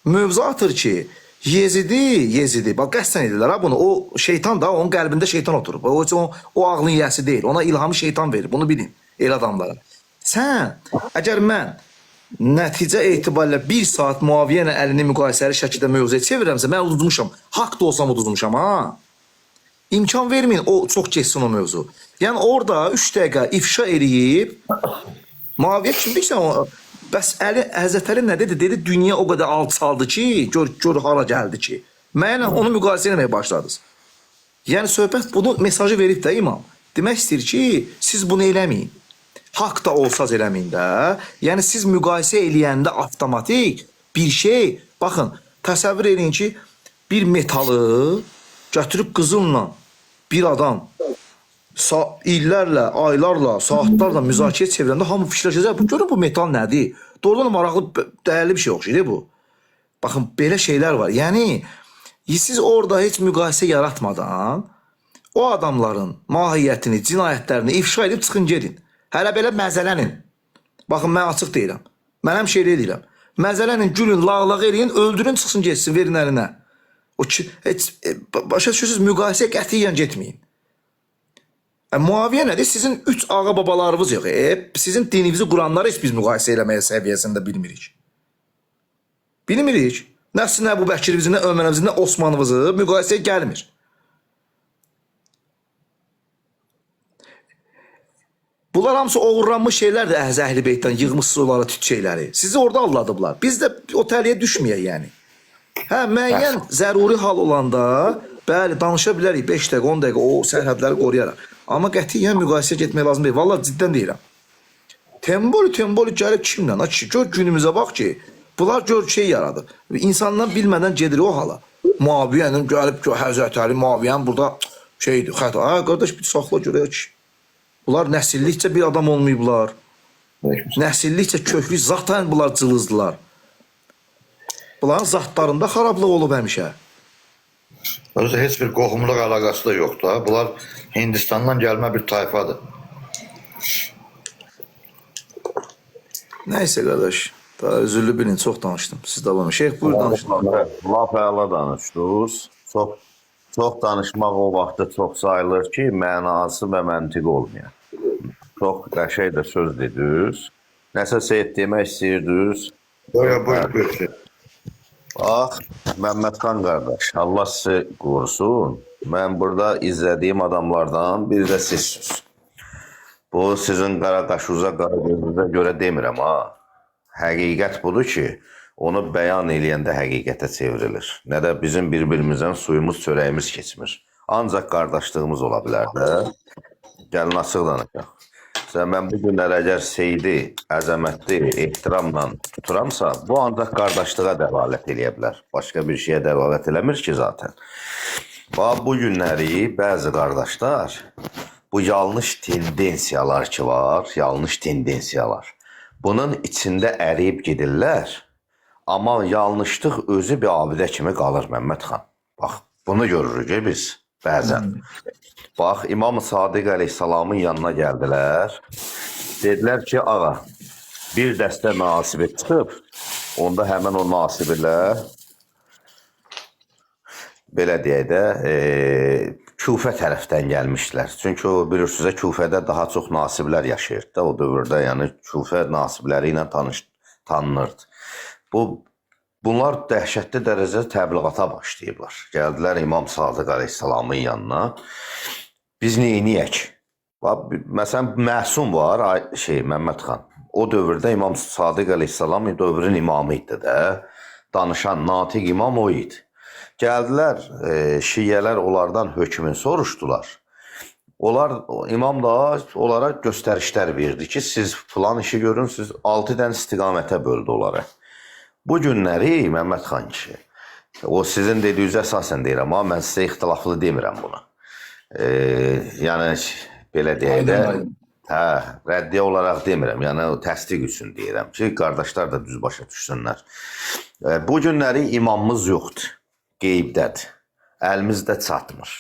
Mövzu atır ki, Yezidi, bax qəsdən edirlər ha bunu. O şeytan da, onun qəlbində şeytan oturub. O ağlın yiyəsi deyil. Ona ilhamı şeytan verir. Bunu bilin, el adamlara. Sən, əgər mən nəticə etibarilə 1 saat Muaviyə ilə əlini müqayisəli şəkildə mövzuya çevirəmsə, mən uduzmuşam. Haqq da olsam uduzmuşam ha. İmkan verməyin, o çox keçsin o mövzu. Yəni orada 3 dəqiqə ifşa eləyib, Muaviyə kim bilirsən o... Bəs Həzrət Əli nə dedi? Dedi, dünya o qədər alçaldı ki, gör hala gəldi ki. Mənlə onu müqayisə etməyə başladınız. Yəni söhbət bunu mesajı verib də imam. Demək istəyir ki, siz bunu eləməyin. Haqq da olsaz eləməyin də. Yəni siz müqayisə eləyəndə avtomatik bir şey, baxın, təsəvvür edin ki, bir metalı götürüb qızılla bir adam illərlə, aylarla, saatlarla müzakirə çevirəndə hamı fikirləşəcək, görün bu metal nədir? Doğrudan maraqlı, dəyərli bir şey oxşayır bu. Baxın, belə şeylər var. Yəni, siz orada heç müqayisə yaratmadan o adamların mahiyyətini, cinayətlərini ifşa edib çıxın gedin. Hələ belə məzələnin. Baxın, mən açıq deyirəm. Mən həmişə elə deyirəm. Məzələnin gülün, lağlaq eləyin, öldürün, çıxsın getsin, verin əlinə. O ki, heç, başa düşürsünüz, müqayisə qətiyyən getməyin. Muaviyə nədir? Sizin 3 ağa babalarınız yox. Sizin dininizi quranları heç biz müqayisə eləməyə səviyyəsində bilmirik. Bilmirik. Nə sizin Əbu Bəkirinizi, nə Ömərinizi, nə Osmanınızı müqayisəyə gəlmir. Bunlar hamısı oğurlanmış şeylərdir Əhl-i Beytdən, yığmışsınız onlara tüt şeyləri. Sizi orada alladıblar. Biz də o təliyə düşməyək yəni. Hə, müəyyən zəruri hal olanda, bəli, danışa bilərik 5 dəqiqə, 10 dəqiqə o sərhədləri qoruyaraq. Amma qətiyyən müqayisəyə getmək lazım deyil. Vallahi ciddən deyirəm. Temboli gəlib kimlə? Gör günümüzə bax ki, bunlar gör şey yaradı. İnsanlar bilmədən gedir o hala. Muaviyyənin gəlib ki, Həzrət Əli Muaviyyənin burada şeydir, xəta. Hə, qardaş bir saxla görək ki. Bunlar nəsillikcə bir adam olmayıblar. Nəsillikcə köklü zaten bunlar cılızdılar. Bunların zatlarında xarablıq olub həmişə. Özü heç bir qohumluq əlaqəsi də yoxdur. Bunlar Hindistandan gəlmə bir tayfadır. Nəysə qardaş, daha özürlü bilin, çox danışdım. Siz davam edin. Şeyx buyur danışın. Laf əla danışdınız. Çox danışmaq o vaxtda çox sayılır ki, mənası və məntiq olmayan. Çox qəşəng də söz dediniz. Nəsə Seyid demək istəyirdiniz. Buyur. Bax, Məmmədxan qardaş, Allah sizi qorusun. Mən burada izlədiyim adamlardan biri də sizsiniz. Bu sizin qara qaşınıza, qara gözünüzə görə demirəm ha. Həqiqət budur ki, onu bəyan eləyəndə həqiqətə çevrilir. Nə də bizim bir-birimizdən suyumuz, çörəyimiz keçmir. Ancaq qardaşlığımız ola bilər də. Gəlin açıq danışaq. Mən bu günlər əgər Seyidi əzəmətli, ehtiramla tuturamsa, bu ancaq qardaşlığa dəlalət eləyə bilər. Başqa bir şeyə dəlalət eləmir ki zaten. Bu günləri bəzi qardaşlar, bu yanlış tendensiyalar ki var, yanlış tendensiyalar. Bunun içində əriyib gedirlər, amma yanlışlıq özü bir abidə kimi qalır Məmmədxan. Bax, bunu görürük biz bəzən. Bax, İmam Sadiq əleyhissalamın yanına gəldilər. Dedilər ki, ağa, bir dəstə nasibə çıxıb, onda həmən o nasibilər, belə deyək də, Küfə tərəfdən gəlmişlər. Çünki o, bilirsiniz, Küfədə daha çox nasiblər yaşayırdı da, o dövrdə, yəni Küfə nasibləri ilə tanınırdı. Bunlar dəhşətli dərəcədə təbliğata başlayıblar. Gəldilər İmam Sadiq əleyhissalamın yanına. Biz neyniyək? Məsələn, Məsum var, Məmmədxan. O dövrdə İmam Sadiq əleyhissalam dövrün imamı idi də. Danışan, natiq imam o idi. Gəldilər, şiyyələr onlardan hökmün soruşdular. İmam da onlara göstərişlər verdi ki, siz filan işi görün, siz 6 dən istiqamətə böldü onları. Bu günləri Məmmədxan kişi, o sizin dediyiniz əsasən deyirəm, amma mən sizə ixtilaflı demirəm bunu. Yəni, belə deyək də, rəddiyə olaraq demirəm, yəni təsdiq üçün deyirəm ki, qardaşlar da düz başa düşsünlər. Bu günləri imamımız yoxdur, qeybdədir, əlimizdə çatmır.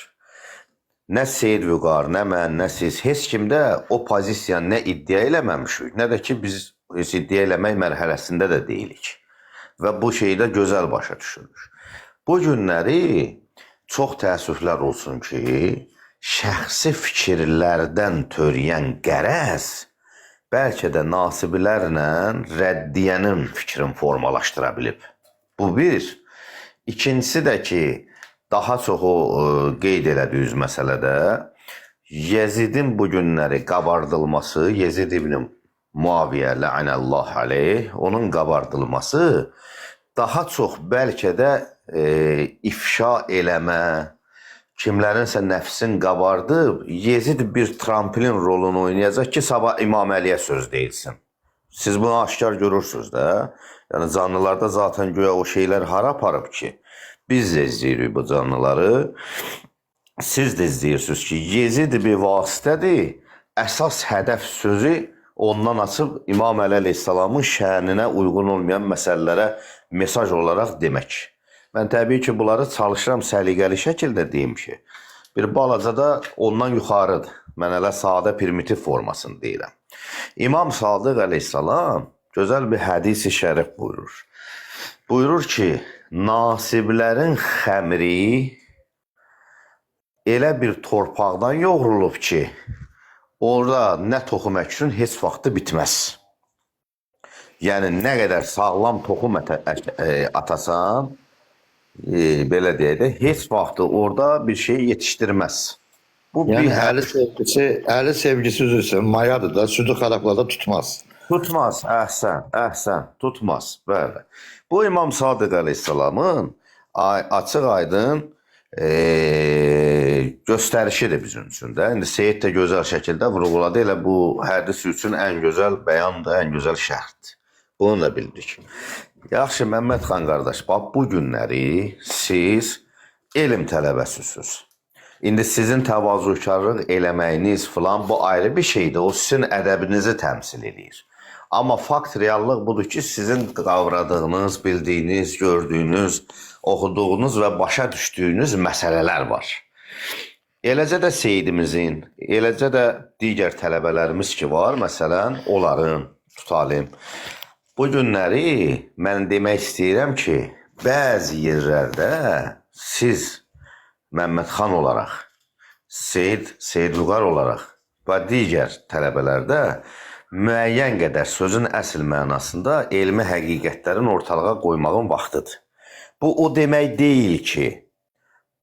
Nə Seyid Vüqar, nə mən, nə siz, heç kimdə o pozisiyanı nə iddia eləməmişik, nə də ki, biz iddia eləmək mərhələsində də deyilik. Və bu şeyi də gözəl başa düşürük. Bu günləri çox təəssüflər olsun ki, şəxsi fikirlərdən törəyən qərəz bəlkə də nasibilərlə rəddiyənin fikrini formalaşdıra bilib. Bu bir. İkincisi də ki, daha çox o qeyd elədiyiniz məsələdə Yezidin bu günləri qabardılması, Yezid ibn Muaviyyə lə'anəllah aleyh, onun qabardılması daha çox bəlkə də ifşa eləmə, kimlərinsə nəfsin qabardıb, Yezid bir tramplin rolunu oynayacaq ki, sabah İmam Əliyə söz deyilsin. Siz bunu aşkar görürsünüz də. Yəni, canlılarda zaten göyə o şeylər hara aparıb ki, biz də izləyirik bu canlıları. Siz də izləyirsiniz ki, Yezid bir vasitədir, əsas hədəf sözü ondan açıb İmam Əli əleyhissalamın şəninə uyğun olmayan məsələlərə mesaj olaraq demək. Mən təbii ki, bunları çalışıram səliqəli şəkildə deyim ki, bir balaca da ondan yuxarıdır. Mən elə sadə primitiv formasını deyirəm. İmam Sadiq əleyhissalam gözəl bir hədis-i şərif buyurur. Buyurur ki, nasiblərin xəmri elə bir torpaqdan yoğrulub ki, orada nə toxum əksin heç vaxtı bitməz. Yəni nə qədər sağlam toxum atasan, belə deyək də, heç vaxtı orada bir şey yetişdirməz. Bu Yəni bir əli sevgisi üzrəsin, mayadır da, südü xarablarda tutmaz. tutmaz. Əhsən, tutmaz. Bəli. Bu İmam Sadiq əleyhissalamın açıq-aydın göstərişidir bizim üçün də. İndi Seyid də gözəl şəkildə vurğuladı. Elə bu hədis üçün ən gözəl bəyandır, ən gözəl şərhdir. Bunu da bildik. Yaxşı, Məmməd xan qardaş, bax bu günləri siz elm tələbəsisiniz. İndi sizin təvazökarlıq eləməyiniz filan bu ayrı bir şeydir. O sizin ədəbinizi təmsil edir. Amma fakt, reallıq budur ki, sizin qavradığınız, bildiyiniz, gördüyünüz, oxuduğunuz və başa düşdüyünüz məsələlər var. Eləcə də Seyidimizin, eləcə də digər tələbələrimiz ki var, məsələn, onların, tutalım. Bu günləri mən demək istəyirəm ki, bəzi yerlərdə siz Məmməd xan olaraq, Seyid Vüqar olaraq və digər tələbələrdə müəyyən qədər sözün əsl mənasında elmi həqiqətlərin ortalığa qoymağın vaxtıdır. Bu o demək deyil ki,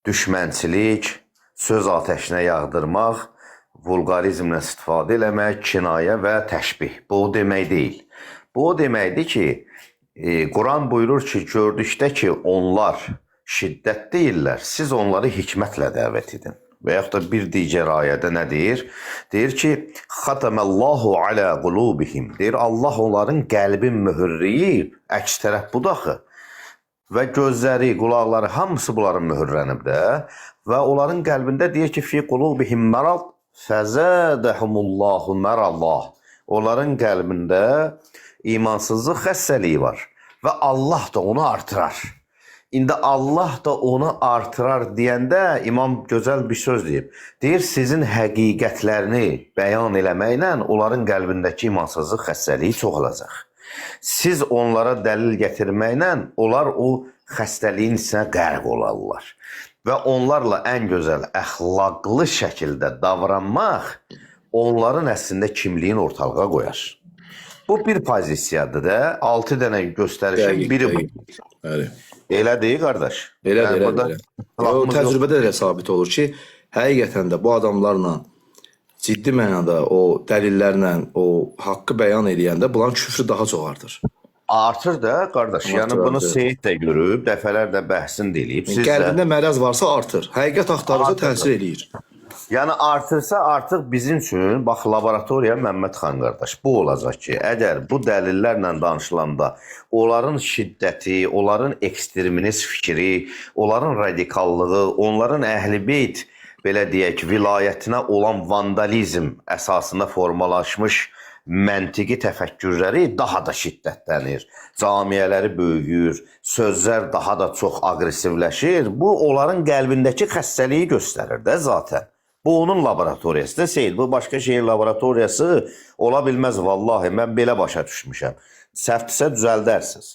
düşmənçilik, söz atəşinə yağdırmaq, vulqarizmlə istifadə eləmək, kinayə və təşbih. Bu o demək deyil. Bu o deməkdir ki, Quran buyurur ki, gördükdə ki, onlar şiddət deyirlər, siz onları hikmətlə dəvət edin. Və yaxud da bir digər ayədə nə deyir? Deyir ki, xatəməllahu alə qulubihim. Deyir, Allah onların qəlbin mühürləyib, əks tərəf budaxı. Və gözləri, qulaqları, hamısı bunların mühürlənib də. Və onların qəlbində deyir ki, fi qulubihim mərad, fəzədəhumullahu mərallah. Onların qəlbində imansızlıq xəstəliyi var. Və Allah da onu artırar. İndi Allah da onu artırar deyəndə İmam gözəl bir söz deyib. Deyir, sizin həqiqətlərini bəyan eləməklə onların qəlbindəki imansızlıq xəstəliyi çoxalacaq. Siz onlara dəlil gətirməklə onlar o xəstəliyin içinə qərq olarlar. Və onlarla ən gözəl əxlaqlı şəkildə davranmaq onların əslində kimliyin ortalığa qoyar. Bu bir pozisiyadır da, 6 dənə göstərişin biri bu. Bəli. Elə deyil, qardaş. Elədir. O təcrübədə də sabit olur ki, həqiqətən də bu adamlarla ciddi mənada o dəlillərlə o haqqı bəyan edəndə bunların küfrü daha çox artır. Artır da, qardaş. Yəni bunu Seyid də görüb, dəfələrlə bəhsini də eləyib. Qəlbində mərəz varsa artır. Həqiqət axtarıcı təsir eləyir. Yəni artırsa artıq bizim üçün, bax laboratoriya Məmməd xan qardaş, bu olacaq ki, əgər bu dəlillərlə danışılanda onların şiddəti, onların ekstremist fikri, onların radikallığı, onların əhl-i-beyt, belə deyək, vilayətinə olan vandalizm əsasında formalaşmış məntiqi təfəkkürləri daha da şiddətlənir. Camiyələri böyüyür, sözlər daha da çox aqressivləşir. Bu, onların qəlbindəki xəstəliyi göstərir də zaten. Bu onun laboratoriyası da Seyid. Bu başqa şeyin laboratoriyası ola bilməz vallahi. Mən belə başa düşmüşəm. Səhvdirsə düzəldərsiniz.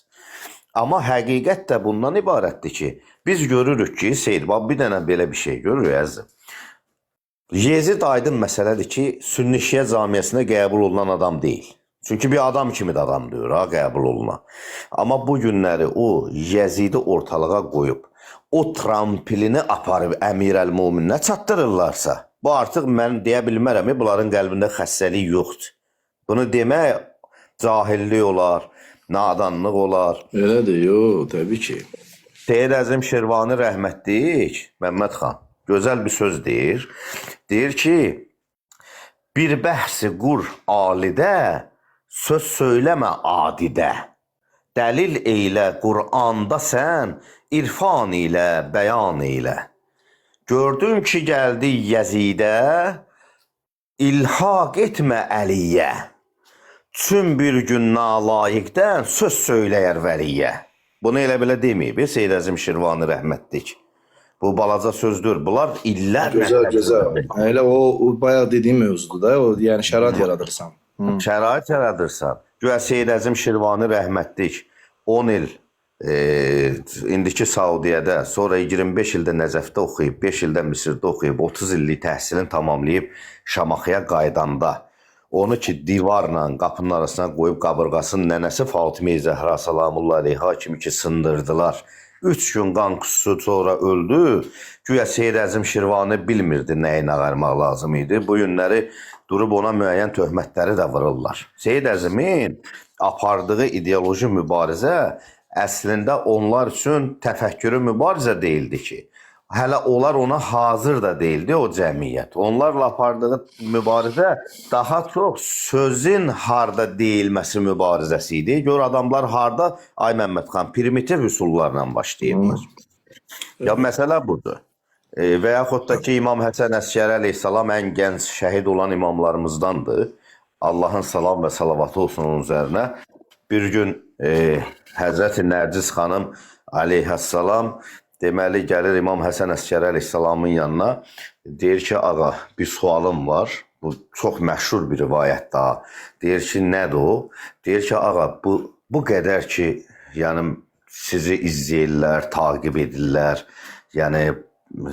Amma həqiqət də bundan ibarətdir ki, biz görürük ki, Seyid, bir dənə belə bir şey görürük əzizim. Yezid aydın məsələdir ki, Sünni Şiə camiyyəsinə qəbul olunan adam deyil. Çünki bir adam kimi də adam deyir, qəbul olunan. Amma bu günləri o Yezidi ortalığa qoyub, o tramplini aparıb Əmirəl-Mömininə çatdırırlarsa, bu artıq mən deyə bilmərəm, bunların qəlbində xəstəlik yoxdur. Bunu demək cahillik olar, nadanlıq olar. Elədir, yox, təbii ki. Seyid Əzim Şirvani rəhmətlik, Məmməd xan, gözəl bir söz deyir. Deyir ki, bir bəhsi qur alidə, söz söyləmə adidə. Dəlil eylə Qur'anda sən, irfan ilə bəyan eylə. Gördün ki, gəldi Yəzidə, ilhaq etmə Əliyə. Çün bir gün nalayiqdən söz söyləyər vəliyə. Bunu elə belə deməyib, Seyyid Əzim Şirvani rəhmətlik. Bu balaca sözdür. Bunlar illərlə... Gözəl. Elə o bayağı dediyim mövzudur da, yəni şərait yaradırsan. Şərait yaradırsan. Güya Seyid Əzim Şirvani rəhmətlik 10 il indiki Saudiyədə, sonra 25 ildə Nəcəfdə oxuyub, 5 ildə Misirdə oxuyub, 30 illik təhsilini tamamlayıb Şamaxıya qaydanda onu ki divarla qapının arasına qoyub qabırğasının nənəsi Fatimə Zəhra salamullah əleyha kimi ki sındırdılar. 3 gün qan qususu sonra öldü. Güya Seyid Əzim Şirvani bilmirdi nəyin ağarmaq lazım idi. Bu günləri durub ona müəyyən töhmətləri də vururlar. Seyid Əzimin apardığı ideoloji mübarizə əslində onlar üçün təfəkkürü mübarizə deyildi ki. Hələ onlar ona hazır da deyildi o cəmiyyət. Onlarla apardığı mübarizə daha çox sözün harda deyilməsi mübarizəsi idi. Gör adamlar harda, ay Məmmədxan, primitiv üsullarla başlayırlar. Ya məsələ budur. Və yaxud da ki, İmam Həsən Əskəri əleyhissalam ən gənc şəhid olan imamlarımızdandır. Allahın salam və salavatı olsun onun üzərinə. Bir gün Həzrəti Nərciz xanım əleyhissalam deməli gəlir İmam Həsən Əskəri əleyhissalamın yanına. Deyir ki, ağa bir sualım var. Bu çox məşhur bir rivayət daha. Deyir ki, nədir o? Deyir ki, ağa bu qədər ki, yəni sizi izləyirlər, takib edirlər. Yəni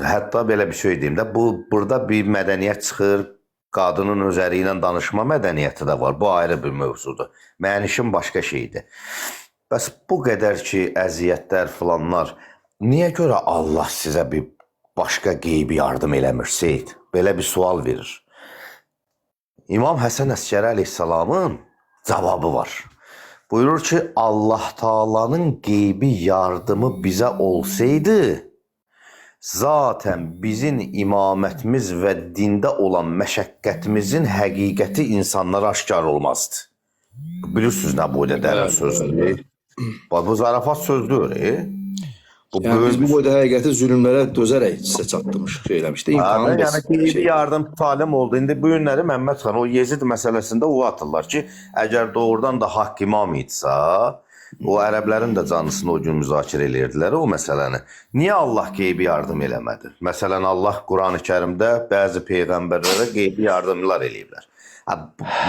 hətta belə bir şey deyim də, burada bir mədəniyyət çıxır, qadının öz əri ilə danışma mədəniyyəti də var. Bu ayrı bir mövzudur. Mənim işim başqa şeydir. Bəs bu qədər ki, əziyyətlər filanlar, niyə görə Allah sizə bir başqa qeybi yardım eləmir, Seyid? Belə bir sual verir. İmam Həsən Əskəri əleyhissalamın cavabı var. Buyurur ki, Allah Taala'nın qeybi yardımı bizə olsaydı, zaten bizim imamətimiz və dində olan məşəqqətimizin həqiqəti insanlara aşkar olmazdı. Bilirsiniz nə bu dərin sözdür? Bu zarafat sözdür. Yəni biz bu boyda həqiqəti zülmlərə dözərək sizə çatdırmış, şey eləmişdi. Yəni qeybi yardım talim oldu. İndi bu günləri Məmmədxan o Yezid məsələsində o atırlar ki, əgər doğrudan da haqq imam idisə, o ərəblərin də canlısını o gün müzakirə edirdilər o məsələni. Niyə Allah qeybi yardım eləmədi? Məsələn, Allah Quran-ı Kərimdə bəzi peyğəmbərlərə qeybi yardımlar eləyiblər.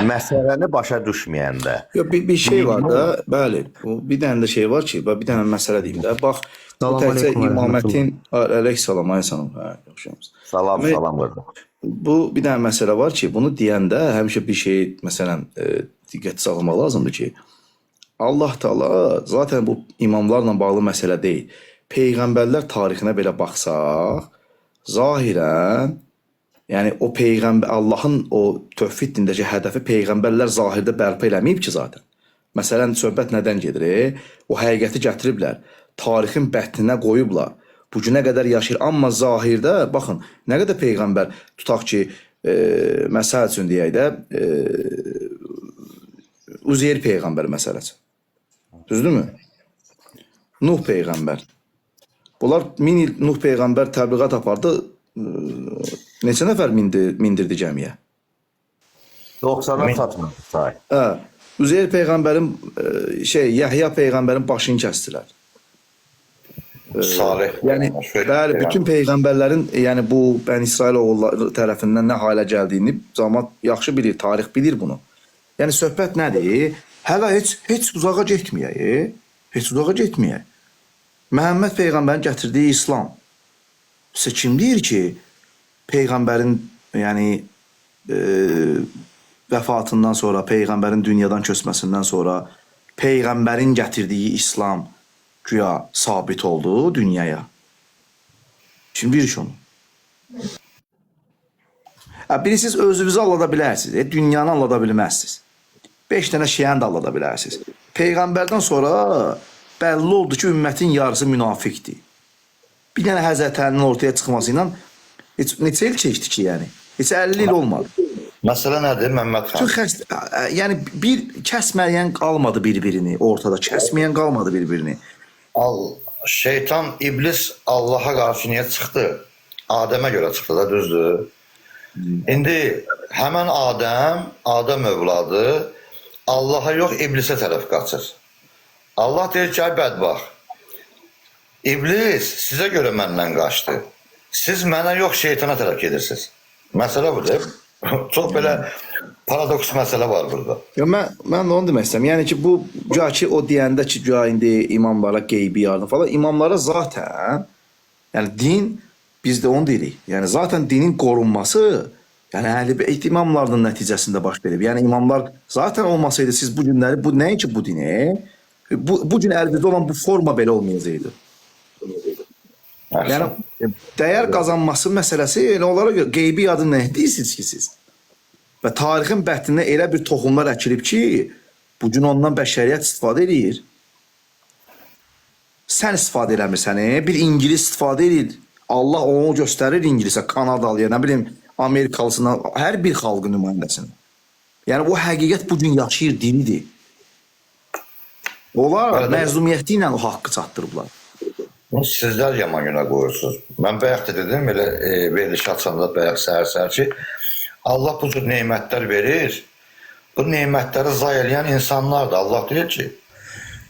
Məsələni başa düşməyəndə. Bir şey var da, bəli, bir dənə də şey var ki, bir dənə məsələ deyim də, bax, bu təkcə imamətin, əleyhissalam, Salam verdim. Bu bir dənə məsələ var ki, bunu deyəndə həmişə bir şey, məsələn, diqqət salmaq lazımdır ki, Allah Taala zaten bu imamlarla bağlı məsələ deyil. Peyğəmbərlər tarixinə belə baxsaq, zahirən, yəni o peyğəmbər Allahın o tövhid dindəki hədəfi peyğəmbərlər zahirdə bərpa eləməyib ki zaten. Məsələn, söhbət nədən gedir? O həqiqəti gətiriblər, tarixin bətninə qoyublar. Bu günə qədər yaşayır, amma zahirdə baxın, nə qədər peyğəmbər tutaq ki, məsəl üçün deyək də, Uzeyr peyğəmbər məsələsi. Düzdürmü? Nuh peyğəmbər. Bunlar 1000 il Nuh peyğəmbər təbliğat apardı. Neçə nəfər mindirdi gəmiyə? 90'a satmadı say. Üzeyr peyğəmbərin Yəhya peyğəmbərin başını kəsdilər. Salih. Yəni bəli, bütün peyğəmbərlərin, yəni bu Bəni İsrail oğulları tərəfindən nə halə gəldiyini cəmaət yaxşı bilir, tarix bilir bunu. Yəni söhbət nədir? Hələ heç uzağa getməyək. Heç uzağa getməyək. Məhəmməd peyğəmbərin gətirdiyi İslam. Sizə kim deyir ki, peyğəmbərin yəni vəfatından sonra, peyğəmbərin dünyadan köçməsindən sonra peyğəmbərin gətirdiyi İslam güya sabit oldu dünyaya. Kim deyir ki onu? Biri siz özünüzü allada bilərsiniz, dünyanı allada bilməzsiniz. 5 dənə şeyəni də allada bilərsiniz. Peyğəmbərdən sonra bəlli oldu ki, ümmətin yarısı münafiqdir. Bir dənə Həzrət Əlinin ortaya çıxması ilə neçə il keçdi ki, yəni? Heç 50 il olmadı. Məsələ nədir, Məmməd xan? Yəni bir kəsməyən qalmadı bir-birini ortada, kəsməyən qalmadı bir-birini. Şeytan, iblis Allaha qarşı niyə çıxdı? Adəmə görə çıxdı da, düzdür? İndi həmən Adəm övladı Allaha yox, iblisə tərəf qaçır. Allah deyir ki, ay bədbax, iblis sizə görə məndən qaçdı. Siz mənə yox, şeytana tərəf gedirsiniz. Məsələ budur. Çox belə paradoks məsələ var burada. Ya mən də onu demək istəyirəm. Yəni ki, bu güya ki o deyəndə ki, güya indi imamlara qeybi yardım falan, imamlara zaten yəni din biz də onu deyirik. Yəni zaten dinin qorunması yəni Əhl-i Beyt imamlarının nəticəsində baş verib. Yəni imamlar zaten olmasaydı siz bu günləri bu nəinki bu dini bu gün əlinizdə olan bu forma belə olmayacaqdı. Yəni dəyər qazanması məsələsi elə onlara görə qeybi yardım nə deyirsiniz ki siz? Və tarixin bəhtində elə bir toxumlar əkilib ki, bugün ondan bəşəriyyət istifadə edir. Sən istifadə eləmirsən, bir İngilis istifadə edir. Allah onu göstərir İngilisə, Kanadalıya, nə bilim, Amerikalısına, hər bir xalqın nümayəndəsini. Yəni bu həqiqət bugün yaşayır, dinidir. Onlar məzlumiyyəti ilə o haqqı çatdırıblar. Sizlər yaman günə qoyursunuz. Mən bayaq da dedim, elə veriliş açanda bayaq səhər-səhər ki, Allah bu cür nemətlər verir. Bu nemətləri zay eləyən insanlardır. Allah deyir ki,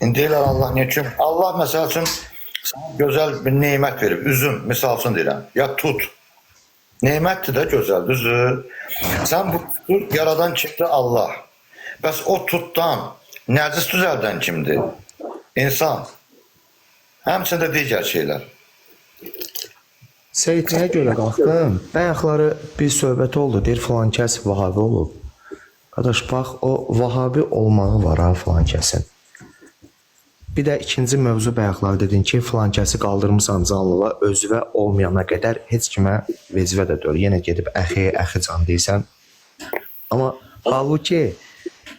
indi deyirlər Allah niyə ki? Allah məsəl üçün sana gözəl bir nemət verib. Üzüm, misal üçün deyirəm. Ya tut. Nemətdir də gözəl, düzdür. Sən bu tutu yaradan kimdir? Allah. Bəs o tutdan nəcis düzəldən kimdir? İnsan. Həmçində digər şeylər. Seyid nəyə görə qalxdım? Bayaqları bir söhbət oldu, deyir filan kəs Vahabi olub. Qardaş, bax, o Vahabi olmağı var ha filan kəsin. Bir də ikinci mövzu bayaqlar dedin ki, filan kəsi qaldırmısan canlıla, özvə olmayana qədər heç kimə vecvə də deyil. Yenə gedib əxi can deyirsən. Amma halbuki,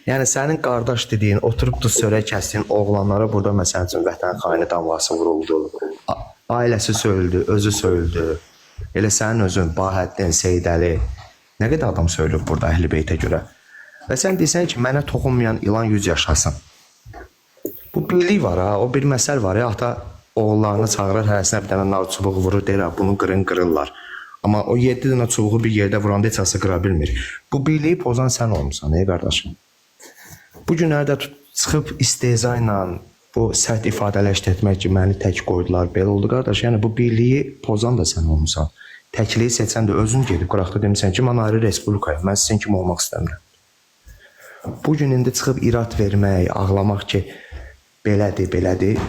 yəni sənin qardaş dediyin, oturubdu sörək kəsdiyin oğlanlara burada məsəl üçün vətən xaini damğası vuruldu. Ailəsi söyüldü, özü söyüldü. Elə sənin özün, Bahəddin, Seydəli. Nə qədər adam söylüb burada Əhl-i Beytə görə. Və sən deyirsən ki, mənə toxunmayan ilan 100 yaşasın. Bu birlik var ha, o bir məsəl var ya, ata oğullarını çağırır, hərəsinə bir dənə nar çubuğu vurur, deyir, bunu qırırlar. Amma o 7 dənə çubuğu bir yerdə vuranda heç asası qıra bilmir. Bu birliyi pozan sən olmuşsan, ey qardaşım. Bu günlərdə çıxıb istehza ilə, bu sərt ifadələşdirmək ki, məni tək qoydular, belə oldu qardaş. Yəni bu birliyi pozan da sən olmuşsan. Təkliyi seçən də özün gedib qıraqda demişsən ki, mən ayrı respublikayım, mən sizin kimi olmaq istəmirəm. Bu gün indi çıxıb irad vermək, ağlamaq ki, belədir.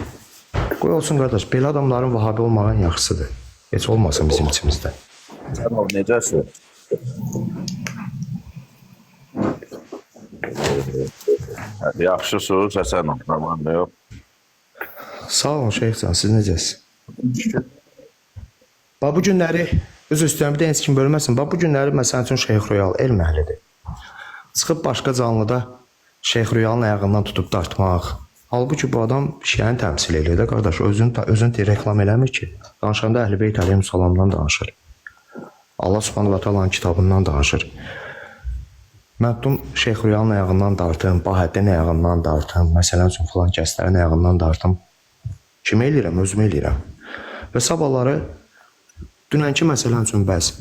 Qoy olsun qardaş, belə adamların Vahabi olmağın yaxşısıdır. Heç olmasın bizim içimizdə. Sən ol, necəsin? Yaxşısınız, Həsən ol, yox. Sağ olun Şeyxcan, siz necəsiniz? Bax bu günləri, üzr istəyirəm, bir də heç kim bölməsin. Bax bu günləri məsəl üçün Şeyx Royal el məhlidir. Çıxıb başqa canlıda Şeyx Royalın ayağından tutub dartmaq. Halbuki bu adam şiəni təmsil edir də qardaş, özün reklam eləmir ki. Danışanda Əhl-i Beyt əleyhissalamdan danışır. Allah Subhanahu va Taala'nın kitabından danışır. Mən tutdum Şeyx Royalın ayağından dartım, Bahəddin ayağından dartım, məsələn üçün filan kəslərin ayağından dartım. Kimə eləyirəm? Özümə eləyirəm. Və sabahları dünənki məsələn üçün bəs.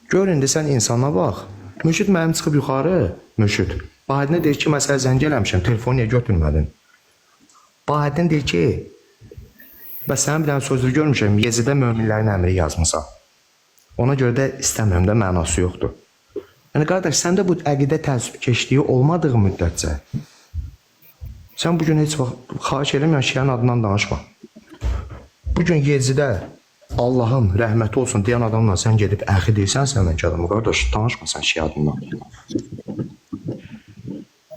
Gör indi sən insana bax. Mürşid mənim çıxıb yuxarı, Mürşid. Bahəddinə deyir ki, məsələ zəng eləmişəm, telefonu niyə götürmədin? Bahəddin deyir ki, bəs sənin bir dənə sözü görmüşəm, Yezidə möminlərin əmri yazmısan. Ona görə də istəmirəm də mənası yoxdur. Yəni qardaş, səndə bu əqidə təəssübkeşliyi olmadığı müddətcə sən bugün heç vaxt xahiş eləməyən şiənin adından danışma. Bugün Yezidə Allahın rəhməti olsun deyən adamla sən gedib əxi deyirsən səndən adamı, qardaş, danışma sən şiə adından.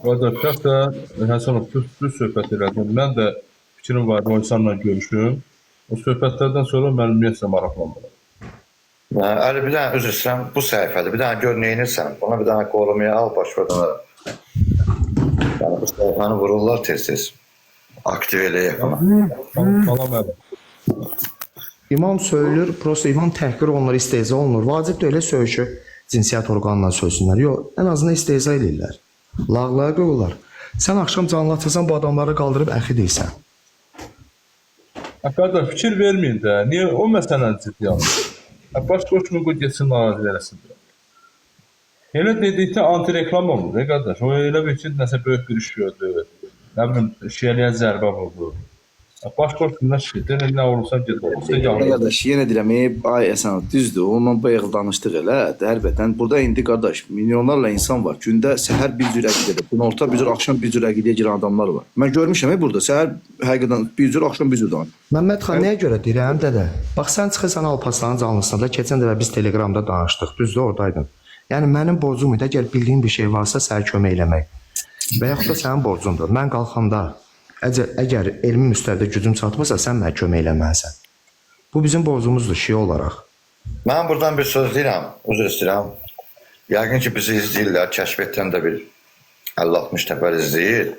Qardaş, şəxsən Həsənov, düz söhbət elədim. Mən də fikrim var, o insanla görüşüm. O söhbətlərdən sonra mənim ümumiyyətlə maraqlanmıram. Əli, bir dənə üzr istəyirəm, bu səhifədir. Bir dənə gör neynirsən, ona bir dənə qorumaya al, başvurdan. Yəni, bu səhifəni vururlar tez-tez. Aktiv eləyək ona. Salam əli. İmam söylür, prosta imam təhqir olunur, istehza olunur. Vacibdir elə söykü cinsiyyət orqanına söysünlər. Yox, ən azından istehza edirlər. Lağlaya qoyurlar. Sən axşam canlı açırsan, bu adamları qaldırıb əxi deyirsən. Qardaş, fikir verməyin də. Niyə o məsələni ciddi alır? Başqa kimi qoy geçsin narazı eləsin. Elə dedikdə anti-reklam olur, qardaş. O elə bir ki, nəsə böyük bir iş gördü. Nə bilim, şiəliyə zərbə vurdu. Baş qorxundan şişdir, nə olursa ged. İşte yanılır. Qardaş, yenə deyirəm, ay Əsən, düzdür. Onunla bayaq danışdıq elə, həqiqətən. Burada indi qardaş, milyonlarla insan var. Gündə səhər bir cür əqidədə, günorta bir cür, axşam bir cür əqidəyə girən adamlar var. Mən görmüşəm burada səhər həqiqətən bir cür, axşam bir cür danışır. Məmməd xan, nəyə görə deyirəm dədə? Bax sən çıxırsan Alparslanın canlısında, keçən dəfə biz Telegramda danışdıq, düzdür, oradaydın. Yəni mənim borcum idi, əgər bildiyin bir şey varsa sənə kömək eləmək. Və yaxud da sənin borcundur. Mən qalxanda əgər elmi müstəvidə gücüm çatmırsa, sən mənə kömək eləməlisən. Bu bizim borcumuzdur şey olaraq. Mən buradan bir söz deyirəm, üzr istəyirəm. Yəqin ki, bizi izləyirlər, kəşfiyyətdən də bir 50-60 nəfər izləyir.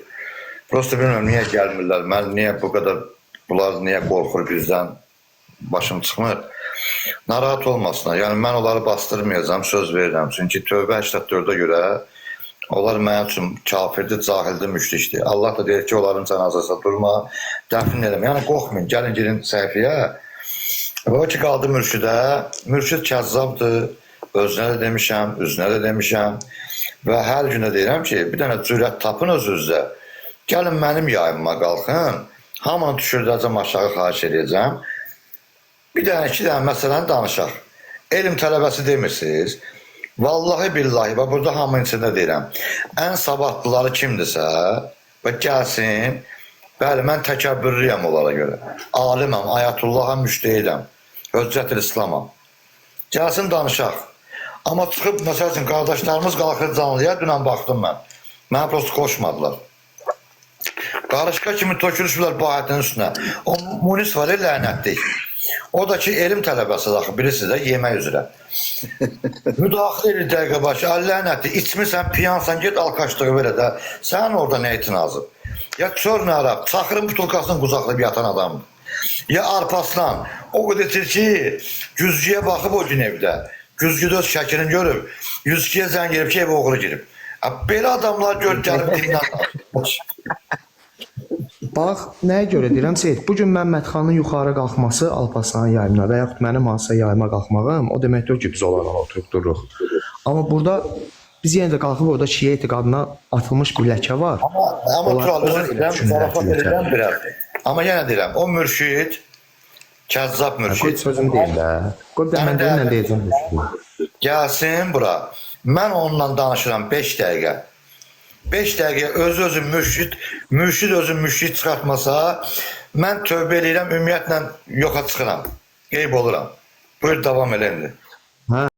Prosta bilmirəm, niyə gəlmirlər, mən niyə bu qədər, bunlar niyə qorxur bizdən, başım çıxmır. Narahat olmasınlar, yəni mən onları bastırmayacağım, söz verirəm. Çünki Tövbə 84-ə görə onlar mənim üçün kafirdir, cahildir, müşrikdir. Allah da deyir ki, onların cənazəsinə durma, dəfn eləmə. Yəni qorxmayın, gəlin girin səhifəyə. Və o ki, qaldı mürşidə. Mürşid kəzzabdır, özünə də demişəm, üzünə də demişəm. Və hər günə deyirəm ki, bir dənə cürət tapın özünüzdə. Gəlin mənim yayımıma qalxın, hamını düşürdəcəm, aşağı xahiş edəcəm. Bir dənə, iki dənə məsələni danışaq. Elm tələbəsi demirsiniz. Vallahi billahi, və burada hamının içində deyirəm, ən savadlıları kimdirsə və gəlsin, bəli, mən təkəbbürlüyəm onlara görə. Aliməm, ayətullaha müştehidəm, höccət-ül İslamam. Gəlsin, danışaq. Amma çıxıb, məsəl üçün, qardaşlarımız qalxır canlıya, dünən baxdım mən. Mənə prosto qoşmadılar. Qarışqa kimi tökülüşürlər bu ayətin üstünə. O Munis var, lənətlik. O da ki, elm tələbəsi daxil, bilirsiniz də, yemək üzrə. Müdaxilə edir dəqiqə başı, lənətli, içmirsən, piyansan, get alkaşlığı verə də, sənin orada nə itinazıb? Ya çör nə Ərəb, çaxırın butulkasını qucaqlayıb yatan adamdır. Ya Arpaslan, o qədər etir ki, güzgüyə baxıb o gün evdə, güzgüdə öz şəkilini görüb, yüzgüyə zəng gelib ki, evə oğlu girib. Belə adamlar gör, gəlib dinlə. Bax, nəyə görə deyirəm Seyid? Bugün Məmməd xanın yuxarı qalxması Alparslanın yayımına və yaxud mənim hansısa yayıma qalxmağım, o deməkdir ki, biz onlarla oturub dururuq. Amma burada biz yenə də qalxıb orada şiə etiqadına atılmış bir ləkə var. Amma Tural, zarafat edirəm biraz. Amma yenə deyirəm, o mürşid, kəzzab Qoy mürşid. sözüm deyil də. Qoy da mən deyillə deyəcəm mürşid. Gəlsin bura. Mən onunla danışıram 5 dəqiqə. 5 dəqiqə özü mürşid özü müşrik çıxartmasa, mən tövbə edirəm, ümumiyyətlə yoxa çıxıram, qeyb oluram. Buyur, davam eləyin.